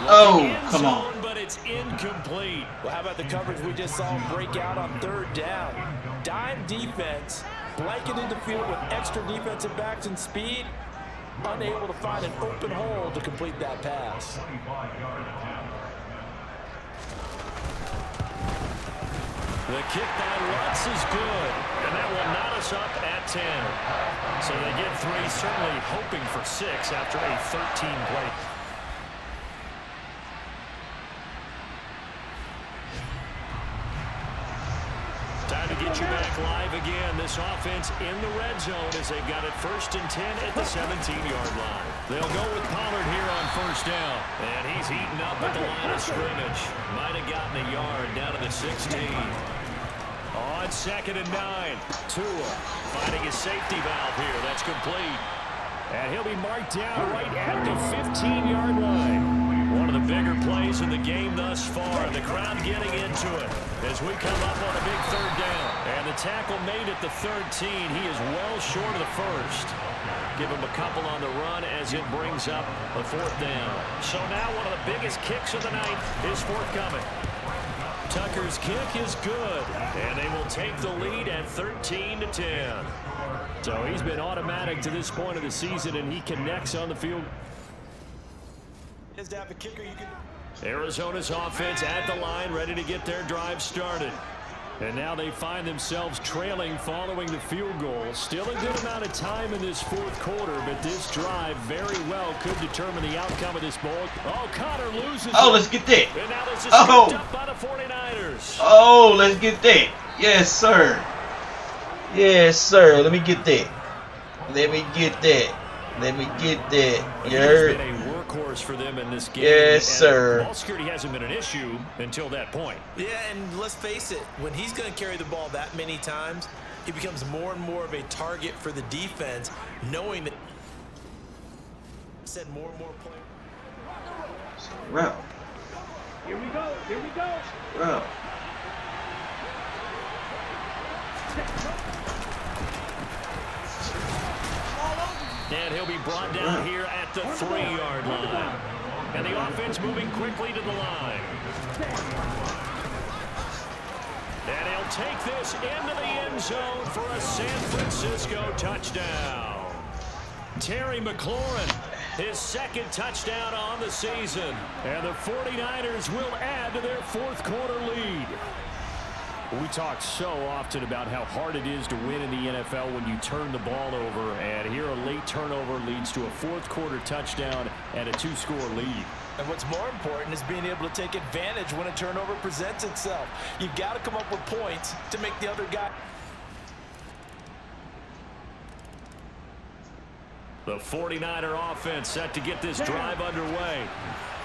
Oh, come on. But it's incomplete. Well, how about the coverage we just saw him break out on 3rd down? Dime defense, blanketed the field with extra defensive backs and speed, unable to find an open hole to complete that pass. The kick by Lutz is good, and that will knot us up at 10. So they get 3, certainly hoping for 6 after a 13-play. Time to get you back live again. This offense in the red zone as they've got it 1st and 10 at the 17-yard line. They'll go with Pollard here on 1st down. And he's eaten up at the line of scrimmage. Might have gotten a yard down to the 16. On 2nd and 9. Tua finding his safety valve here. That's complete. And he'll be marked down right at the 15-yard line. One of the bigger plays in the game thus far. The crowd getting into it as we come up on a big 3rd down. And the tackle made at the 13. He is well short of the first. Give him a couple on the run as it brings up a 4th down. So now one of the biggest kicks of the night is forthcoming. Tucker's kick is good, and they will take the lead at 13-10. So he's been automatic to this point of the season, and he connects on the field. Is to have a kicker you can... Arizona's offense at the line, ready to get their drive started. And now they find themselves trailing following the field goal. Still a good amount of time in this 4th quarter, but this drive very well could determine the outcome of this ball. Oh, Connor loses. Oh, let's get that. And now this is Oh. scooped up by the 49ers. Oh, let's get that. Yes, sir. Yes, sir. Let me get that. Let me get that. Let me get that. You He's heard? been a workhorse for them in this game. Yes, sir. Ball security hasn't been an issue until that point. Yeah, and let's face it, when he's going to carry the ball that many times, he becomes more and more of a target for the defense, knowing that said more and more players. Route. Here we go. Here we go. Route. And he'll be brought down here at the 3-yard line. And the offense moving quickly to the line. And he'll take this into the end zone for a San Francisco touchdown. Terry McLaurin, his second touchdown on the season. And the 49ers will add to their fourth quarter lead. We talk so often about how hard it is to win in the NFL when you turn the ball over, and here a late turnover leads to a fourth quarter touchdown and a 2-score lead. And what's more important is being able to take advantage when a turnover presents itself. You've got to come up with points to make the other guy. The 49er offense set to get this drive underway.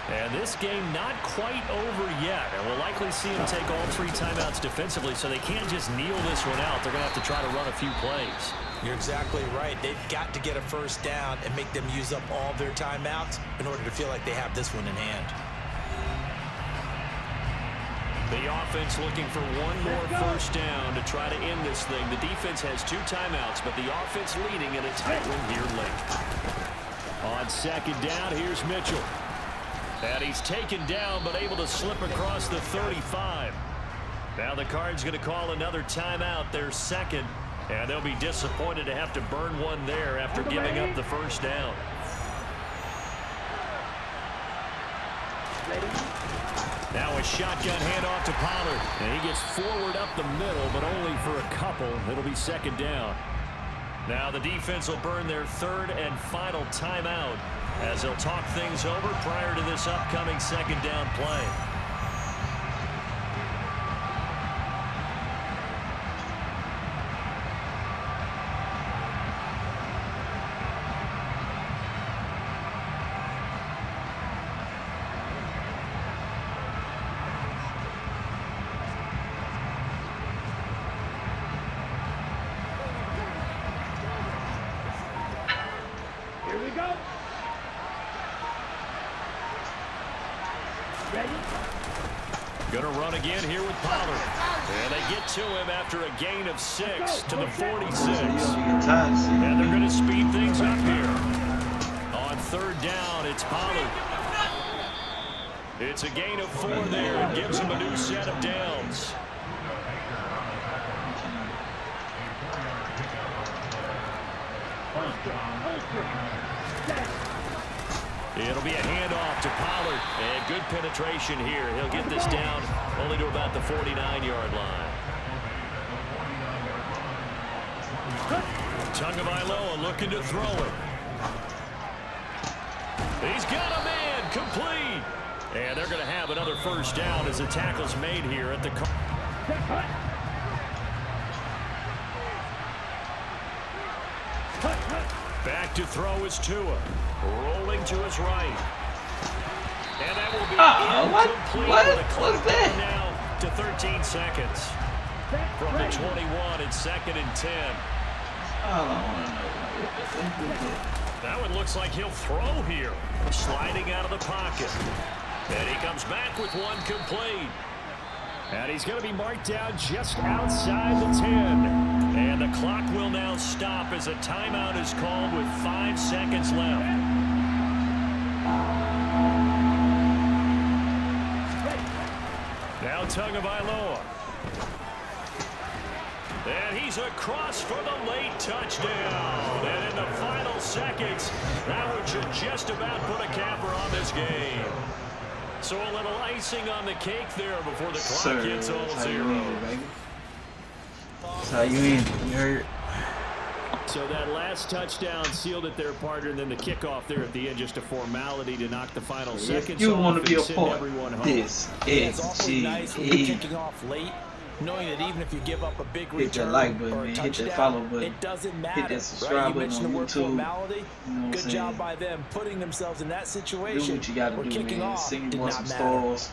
And this game not quite over yet. And we'll likely see them take all 3 timeouts defensively, so they can't just kneel this one out. They're going to have to try to run a few plays. You're exactly right. They've got to get a first down and make them use up all their timeouts in order to feel like they have this one in hand. The offense looking for one more first down to try to end this thing. The defense has 2 timeouts, but the offense leading in a tight one here late. On second down, here's Mitchell. And he's taken down, but able to slip across the 35. Now the Cards going to call another timeout, their second. And they'll be disappointed to have to burn one there after giving up the first down. Now a shotgun handoff to Pollard. And he gets forward up the middle, but only for a couple. It'll be second down. Now the defense will burn their third and final timeout as they'll talk things over prior to this upcoming second down play. Here we go. Ready? Going to run again here with Pollard. And they get to him after a gain of 6 to the 46. And they're going to speed things up here. On third down, it's Pollard. It's a gain of 4 there and gives him a new set of downs. It'll be a handoff to Pollard. And good penetration here. He'll get this down only to about the 49-yard line. Tagovailoa looking to throw it. He's got a man complete. And they're going to have another first down as the tackle's made here at the Back to throw is Tua. Rolling to his right. And that will be incomplete. What was that? Now to 13 seconds. From the 21, it's 2nd and 10. That one looks like he'll throw here. Sliding out of the pocket. And he comes back with one complete. And he's going to be marked down just outside the 10. And the clock will now stop as a timeout is called with 5 seconds left. Now Tagovailoa. And he's across for the late touchdown. And in the final seconds, that one should just about put a capper on this game. So a little icing on the cake there before the clock hits all 0. That's how you in. You heard? So that last touchdown sealed it there, partner, and then the kickoff there at the end, just a formality to knock the final seconds If you off want to be a and send part, everyone home. this It's is awfully nice when you're GE. kicking off late knowing that even if you give up a big hit return that like button, or a man. Hit that touchdown, follow button. it doesn't Hit matter. that subscribe Right? You button mentioned on the word YouTube. formality. You know what Good I'm job saying? by them putting themselves in that situation. Do what you gotta where do, kicking man. off Send did your boy not some matter. stars.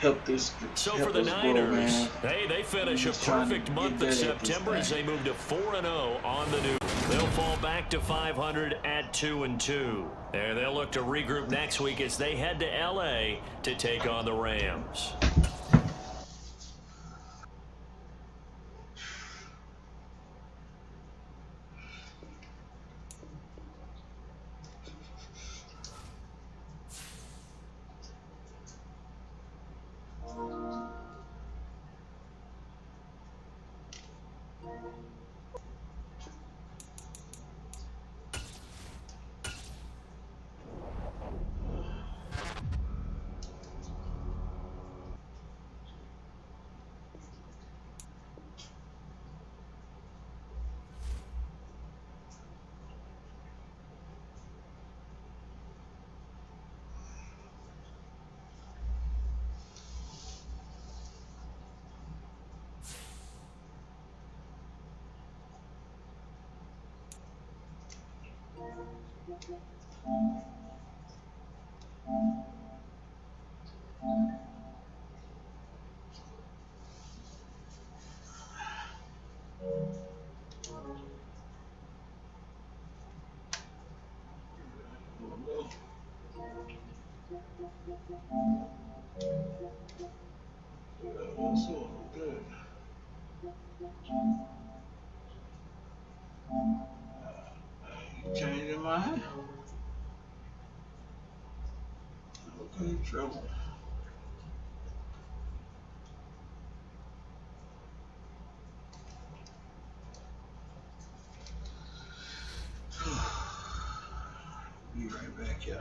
Help this. So help for the us grow, Niners, man. hey, they finish a just trying to perfect get month better of at this September as thing. they move to 4-0 on the new. They'll fall back to 500 at 2-2. And they'll look to regroup next week as they head to L.A. to take on the Rams. Changing my okay, trouble. Be right back, y'all.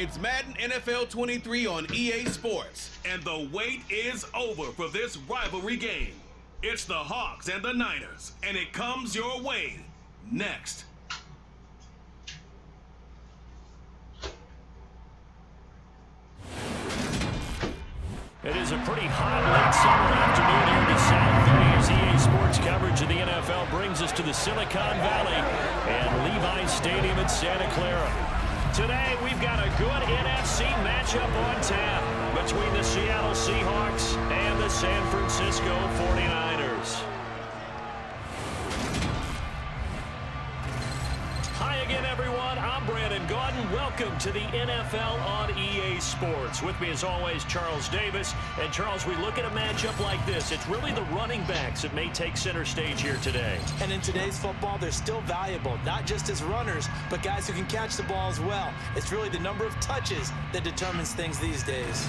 It's Madden NFL 23 on EA Sports, and the wait is over for this rivalry game. It's the Hawks and the Niners, and it comes your way next. It is a pretty hot late summer afternoon here to South Philly as EA Sports coverage of the NFL brings us to the Silicon Valley and Levi's Stadium in Santa Clara. Today, we've got a good NFC matchup on tap between the Seattle Seahawks and the San Francisco 49ers. Hi again, everyone. I'm Brandon Gaudin. Welcome to the NFL on EA Sports. With me, as always, Charles Davis. And, Charles, we look at a matchup like this. It's really the running backs that may take center stage here today. And in today's football, they're still valuable, not just as runners, but guys who can catch the ball as well. It's really the number of touches that determines things these days.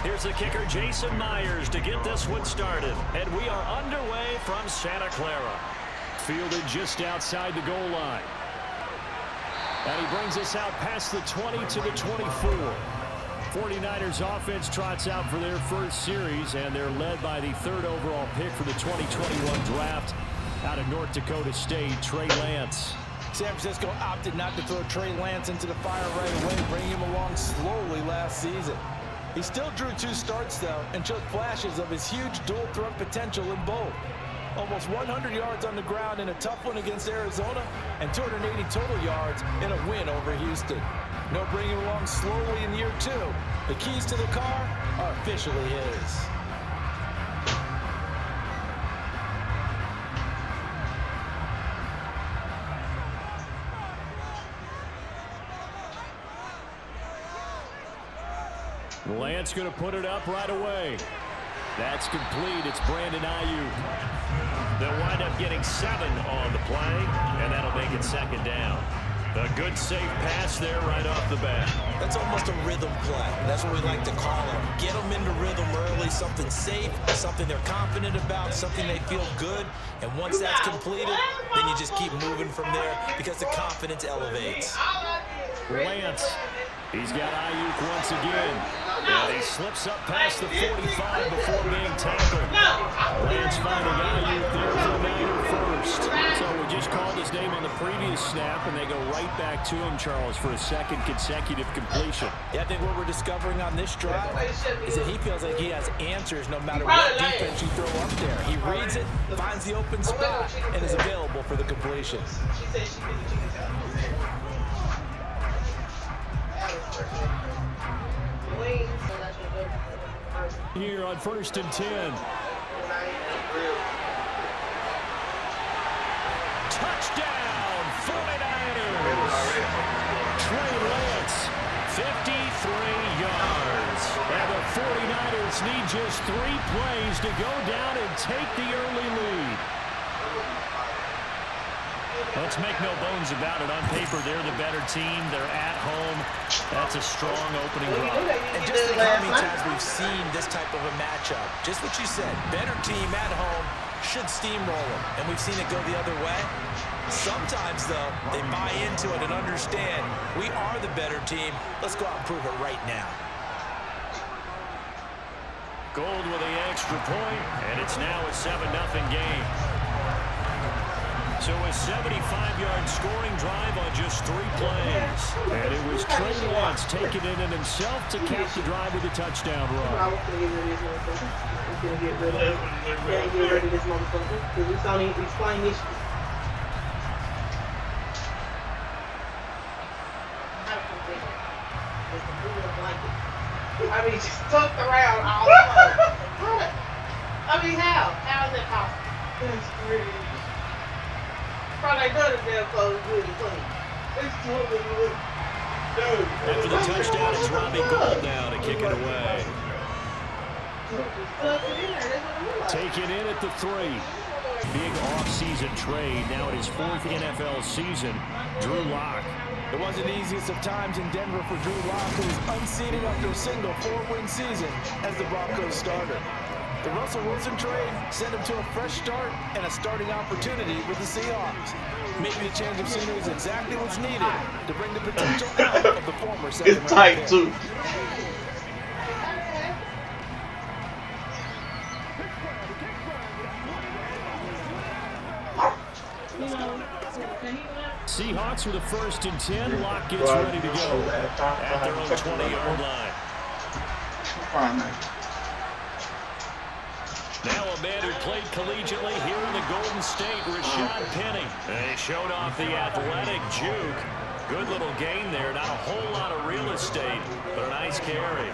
Here's the kicker, Jason Myers, to get this one started. And we are underway from Santa Clara. Fielded just outside the goal line. And he brings us out past the 20 to the 24. 49ers offense trots out for their first series, and they're led by the third overall pick for the 2021 draft out of North Dakota State, Trey Lance. San Francisco opted not to throw Trey Lance into the fire right away, bringing him along slowly last season. He still drew 2 starts, though, and showed flashes of his huge dual-threat potential in both. Almost 100 yards on the ground in a tough one against Arizona, and 280 total yards in a win over Houston. No bringing him along slowly in year 2. The keys to the car are officially his. Lance going to put it up right away. That's complete. It's Brandon Ayuk. They'll wind up getting 7 on the play, and that'll make it second down. A good safe pass there right off the bat. That's almost a rhythm play. That's what we like to call it. Get them into rhythm early, something safe, something they're confident about, something they feel good. And once that's completed, then you just keep moving from there because the confidence elevates. Lance, he's got Ayuk once again. And he slips up past the 45 before being tackled. Lance finding Ayuk there for Niner first. So we just called his name on the previous snap, and they go right back to him, Charles, for a second consecutive completion. Yeah, I think what we're discovering on this drive is that he feels like he has answers no matter what defense you throw up there. He reads it, finds the open spot, and is available for the completion. Here on 1st and 10. Touchdown, 49ers. Trey Lance, 53 yards. And the 49ers need just 3 plays to go down and take the early lead. Let's make no bones about it. On paper, they're the better team. They're at home. That's a strong opening run. And just think how many times we've seen this type of a matchup. Just what you said. Better team at home should steamroll them. And we've seen it go the other way. Sometimes, though, they buy into it and understand we are the better team. Let's go out and prove it right now. Gold with the extra point, and it's now a 7-0 game. So a 75-yard scoring drive on just 3 plays. And it was Trey Lance taking it in himself to cap the drive with a touchdown run. I was going to get rid of this motherfucker. Get rid of this motherfucker. Because we saw him explain this. I mean, just tucked around all the time. I mean, how? How is that possible? That's crazy. Probably done his damn clothes good and clean. It's totally good. Dude. After the touchdown, it's Robbie Gould now to kick it away. Taken in at the 3. Big off-season trade. Now in his 4th NFL season, Drew Lock. It wasn't the easiest of times in Denver for Drew Lock, who was unseated after a single 4-win season as the Broncos starter. The Russell Wilson trade sent him to a fresh start and a starting opportunity with the Seahawks. Maybe the change of scenery is exactly what's needed to bring the potential out of the former second round. It's tight, too. Seahawks with a 1st and 10. Lock gets ready to go at their own 20-yard line. Now a man who played collegiately here in the Golden State, Rashad Penny. They showed off the athletic juke. Good little gain there. Not a whole lot of real estate, but a nice carry.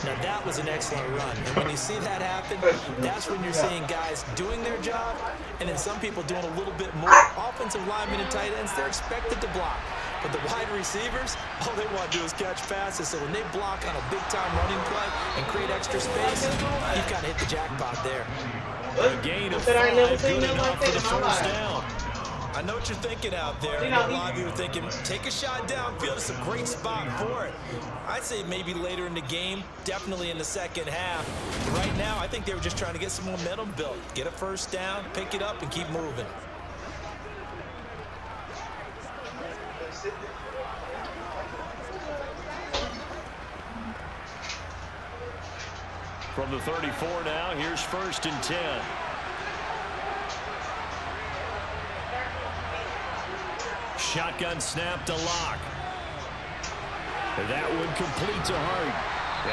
Now that was an excellent run. And when you see that happen, that's when you're seeing guys doing their job and then some people doing a little bit more. Offensive linemen and tight ends, they're expected to block. But the wide receivers, all they want to do is catch passes. So when they block on a big-time running play and create extra space, you've got to hit the jackpot there. A gain of 5, good enough for the first down. I know what you're thinking out there. A lot of you are thinking, take a shot downfield. It's a great spot for it. I'd say maybe later in the game, definitely in the second half. Right now, I think they were just trying to get some momentum built. Get a first down, pick it up, and keep moving. From the 34 now, here's 1st and 10. Shotgun snap to Lock. That one complete to Hart.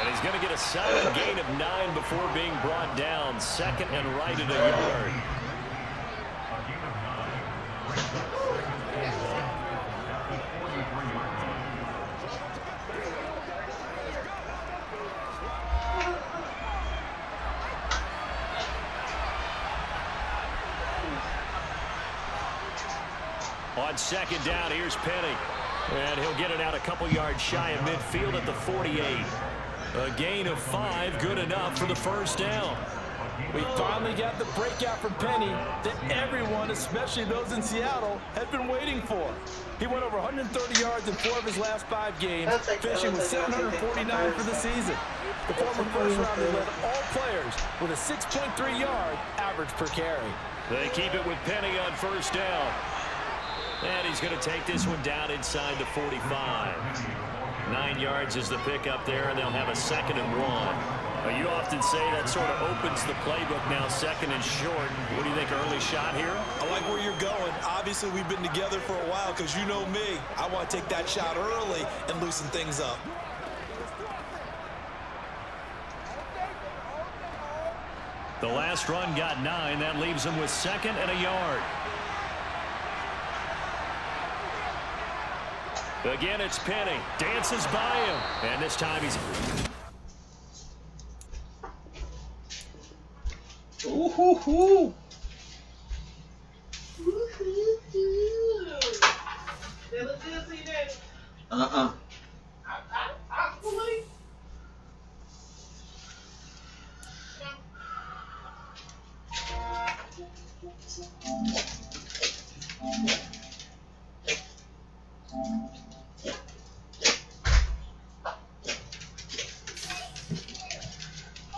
And he's going to get a solid gain of 9 before being brought down. 2nd and right at a yard. On 2nd down, here's Penny. And he'll get it out a couple yards shy of midfield at the 48. A gain of 5, good enough for the first down. We finally got the breakout from Penny that everyone, especially those in Seattle, had been waiting for. He went over 130 yards in 4 of his last 5 games, finishing with 749 for the season. The former first-rounder led all players with a 6.3-yard average per carry. They keep it with Penny on first down. And he's going to take this one down inside the 45. 9 yards is the pickup there, and they'll have a 2nd and 1. You often say that sort of opens the playbook now, 2nd and short. What do you think, early shot here? I like where you're going. Obviously, we've been together for a while because you know me. I want to take that shot early and loosen things up. The last run got 9. That leaves him with 2nd and a yard. Again, it's Penny. Dances by him. And this time he's... Ooh-hoo-hoo. Uh-uh.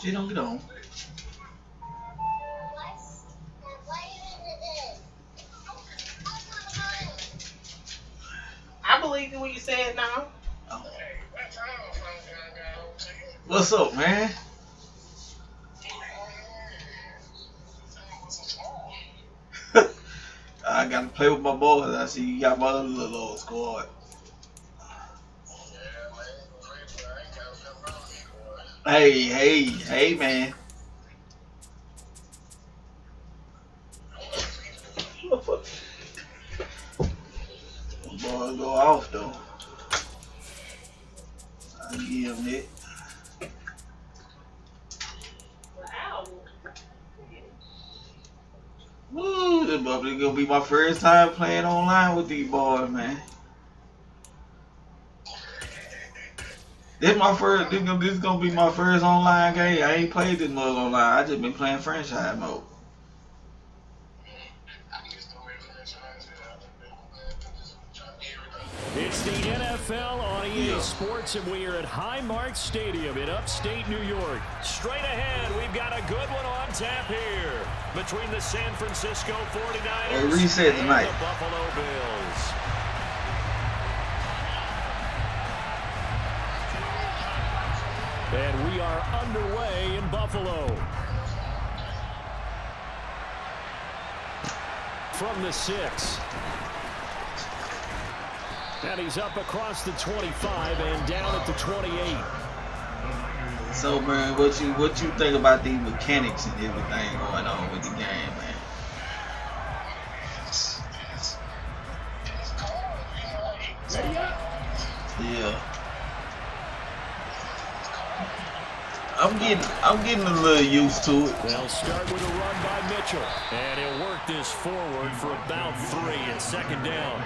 She don't get on. I believe in what you said now. Oh. What's up, man? play with my boys. I see you got my other little old squad. Hey, man. Boy, go off though. I give him it. Woo, this probably gonna be my first time playing online with these boys, man. This gonna be my first online game. I ain't played this mug online. I just been playing franchise mode. It's the NFL on EA Sports, and we are at Highmark Stadium in upstate New York. Straight ahead, we've got a good one on tap here between the San Francisco 49ers reset tonight. and the Buffalo Bills. And we are underway in Buffalo. From the 6. And he's up across the 25 and down at the 28. So, man, what you think about these mechanics and everything going on with the game, man? Yeah. I'm getting a little used to it. They'll start with a run by Mitchell, and he'll work this forward for about 3 and second down.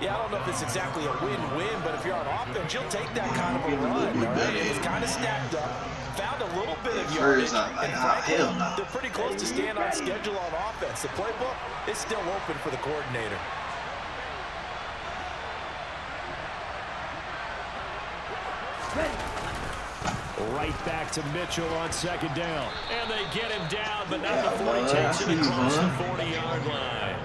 Yeah, I don't know if it's exactly a win-win, but if you're on offense, you'll take that kind of a run. Right? It was kind of stacked up, found a little bit of yardage, and frankly, they're pretty close to staying on schedule on offense. The playbook is still open for the coordinator. Right back to Mitchell on second down. And they get him down, but not before he takes it across the 40-yard line.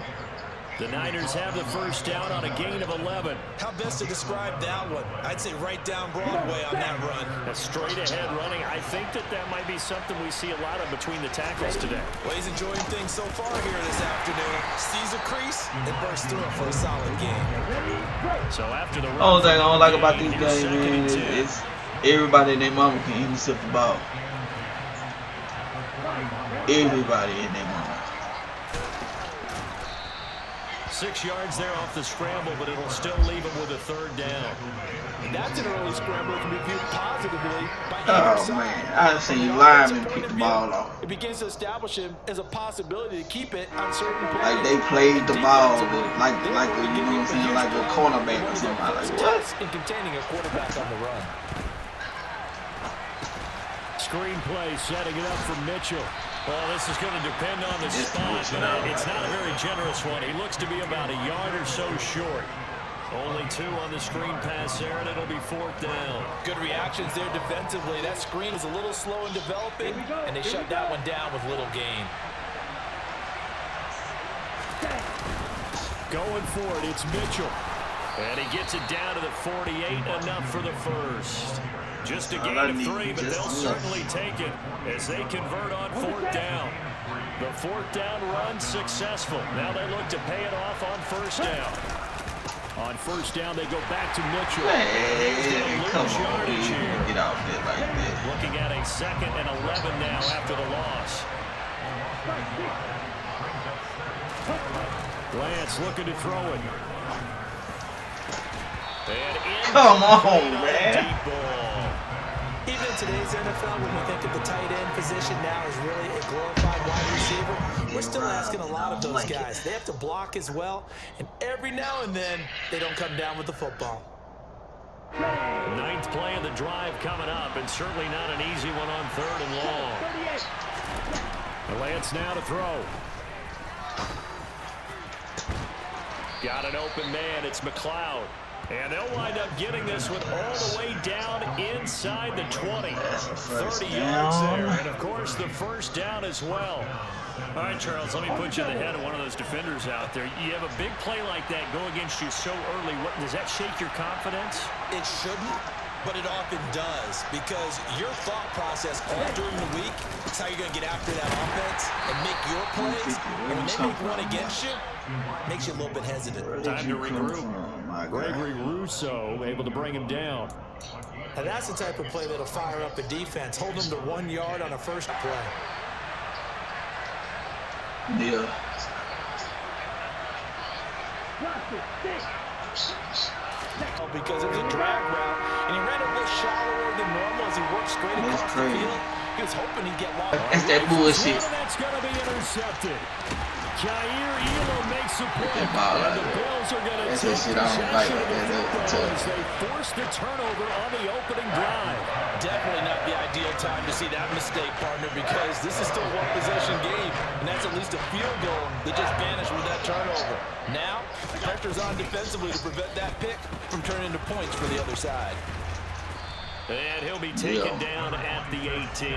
The Niners have the first down on a gain of 11. How best to describe that one? I'd say right down Broadway on that run. A straight-ahead running. I think that might be something we see a lot of between the tackles today. Well, he's enjoying things so far here this afternoon. Sees a crease and bursts through it for a solid game. So after the run, Only thing I don't like about these games, man, is everybody and their mama can intercept the ball. Everybody and their mama. 6 yards there off the scramble, but it'll still leave him with a third down. That's an early scramble that can be viewed positively by Oh, man. I've seen linemen pick the ball off. It begins to establish him as a possibility to keep it on certain plays. Like they played the ball, like you know what I'm saying, like a cornerback or something. Like, what? In containing a quarterback on the run. Screenplay setting it up for Mitchell. Well, this is going to depend on the spot, but it's not a very generous one. He looks to be about a yard or so short. Only 2 on the screen pass there, and it'll be 4th down. Good reactions there defensively. That screen was a little slow in developing, and they shut that one down with little gain. Going for it, it's Mitchell. And he gets it down to the 48, enough for the first. Just a gain of 3, but they'll certainly take it as they convert on 4th down. The 4th down run successful. Now they look to pay it off on 1st down. On 1st down, they go back to Mitchell. Hey, come on, get out there like that. Looking at a 2nd and 11 now after the loss. Lance looking to throw it. Come on, man. Even in today's NFL, when we think of the tight end position now as really a glorified wide receiver, we're still asking a lot of those guys. They have to block as well, and every now and then, they don't come down with the football. 9th play of the drive coming up, and certainly not an easy one on 3rd and long. Lance now to throw. Got an open man. It's McLeod. And they'll wind up getting this one all the way down inside the 20. 30 yards there. And, of course, the first down as well. All right, Charles, let me put you in the head of one of those defenders out there. You have a big play like that go against you so early. Does that shake your confidence? It shouldn't, but it often does, because your thought process all during the week is how you're going to get after that offense and make your plays. And when they make one against you, Makes you a little bit hesitant. Where did Time you to come regroup. from, my guy? Gregory Rousseau able to bring him down. And that's the type of play that'll fire up a defense. Hold them to 1 yard on a first play. Yeah. Because it was a drag route, and he ran a little shallower than normal as he worked straight That's across crazy. the field. He was hoping he'd get lost. That's that bullshit. That's going to be intercepted. Jair Elam makes a play, that ball out and the there. Bills are going to That's take that shit I don't like possession right of the there. That's football tough. as they force the turnover on the opening drive. Definitely not the ideal time to see that mistake, partner, because this is still a one-possession game, and that's at least a field goal that just vanished with that turnover. Now, pressure's on defensively to prevent that pick from turning into points for the other side. And he'll be taken down at the 18.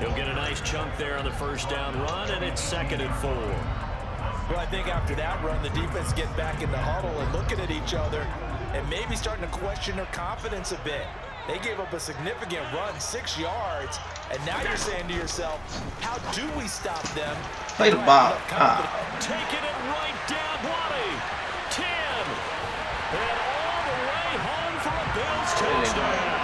He'll get a nice chunk there on the first down run, and it's 2nd and 4. Well, I think after that run, the defense get back in the huddle and looking at each other and maybe starting to question their confidence a bit. They gave up a significant run, 6 yards, and now you're saying to yourself, how do we stop them? Play the ball. Taking it right down, 20, 10, and all the way home for a Bills touchdown.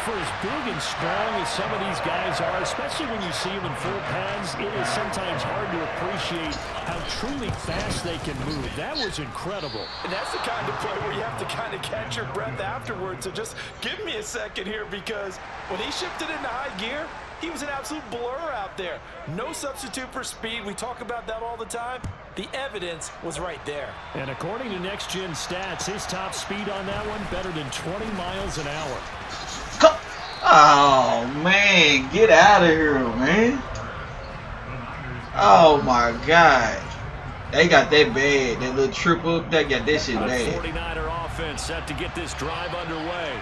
For as big and strong as some of these guys are, especially when you see them in full pads, it is sometimes hard to appreciate how truly fast they can move. That was incredible. And that's the kind of play where you have to kind of catch your breath afterwards. So just give me a second here, because when he shifted into high gear, he was an absolute blur out there. No substitute for speed. We talk about that all the time. The evidence was right there. And according to Next Gen Stats, his top speed on that one better than 20 miles an hour. Oh man, get out of here, man. Oh my God. They got that bad. That little triple, they got that shit The bad. 49er offense set to get this drive underway.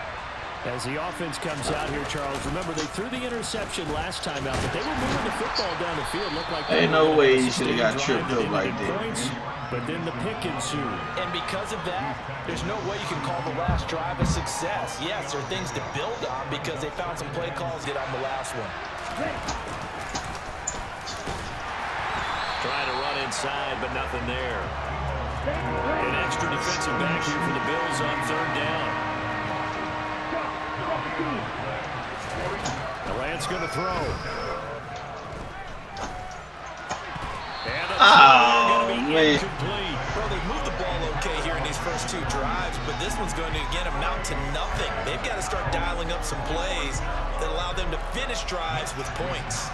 As the offense comes out here, Charles, remember they threw the interception last time out, but they were moving the football down the field. Looked like Ain't no way you should have got tripped up like that, man. But then the pick ensued. And because of that, there's no way you can call the last drive a success. Yes, there are things to build on because they found some play calls get on the last one. Trying to run inside, but nothing there. An extra defensive back here for the Bills on 3rd down. Durant's going to throw. Oh, man. Incomplete. Well, they've moved the ball okay here in these first 2 drives, but this one's going to, again, amount to nothing. They've got to start dialing up some plays that allow them to finish drives with points.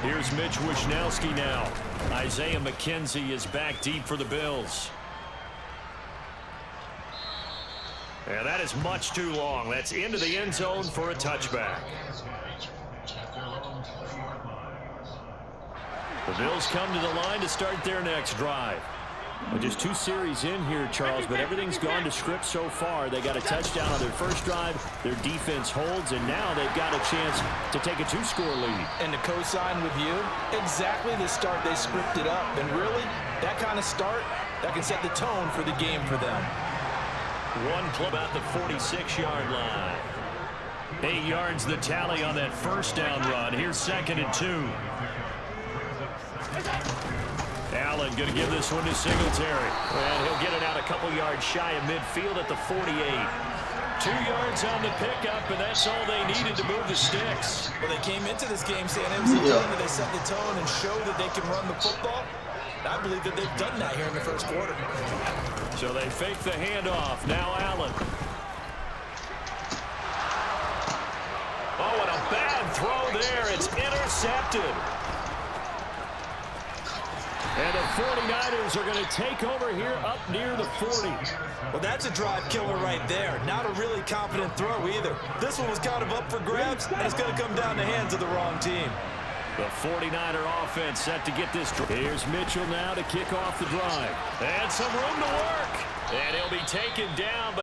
Here's Mitch Wishnowsky now. Isaiah McKenzie is back deep for the Bills. Yeah, that is much too long. That's into the end zone for a touchback. The Bills come to the line to start their next drive. Well, just 2 series in here, Charles, but everything's gone to script so far. They got a touchdown on their first drive. Their defense holds, and now they've got a chance to take a 2-score lead. And to co-sign with you, exactly the start they scripted up. And really, that kind of start, that can set the tone for the game for them. One play about the 46-yard line. 8 yards the tally on that first down run. Here's 2nd and 2. Allen going to give this one to Singletary. And he'll get it out a couple yards shy of midfield at the 48. 2 yards on the pickup, and that's all they needed to move the sticks. Well, they came into this game saying it was a game that they set the tone and showed that they can run the football. I believe that they've done that here in the first quarter. So they fake the handoff. Now Allen. Oh, and a bad throw there. It's intercepted. And the 49ers are going to take over here up near the 40. Well, that's a drive killer right there. Not a really confident throw either. This one was kind of up for grabs, and it's going to come down the hands of the wrong team. The 49er offense set to get this. Here's Mitchell now to kick off the drive. And some room to work. And he'll be taken down.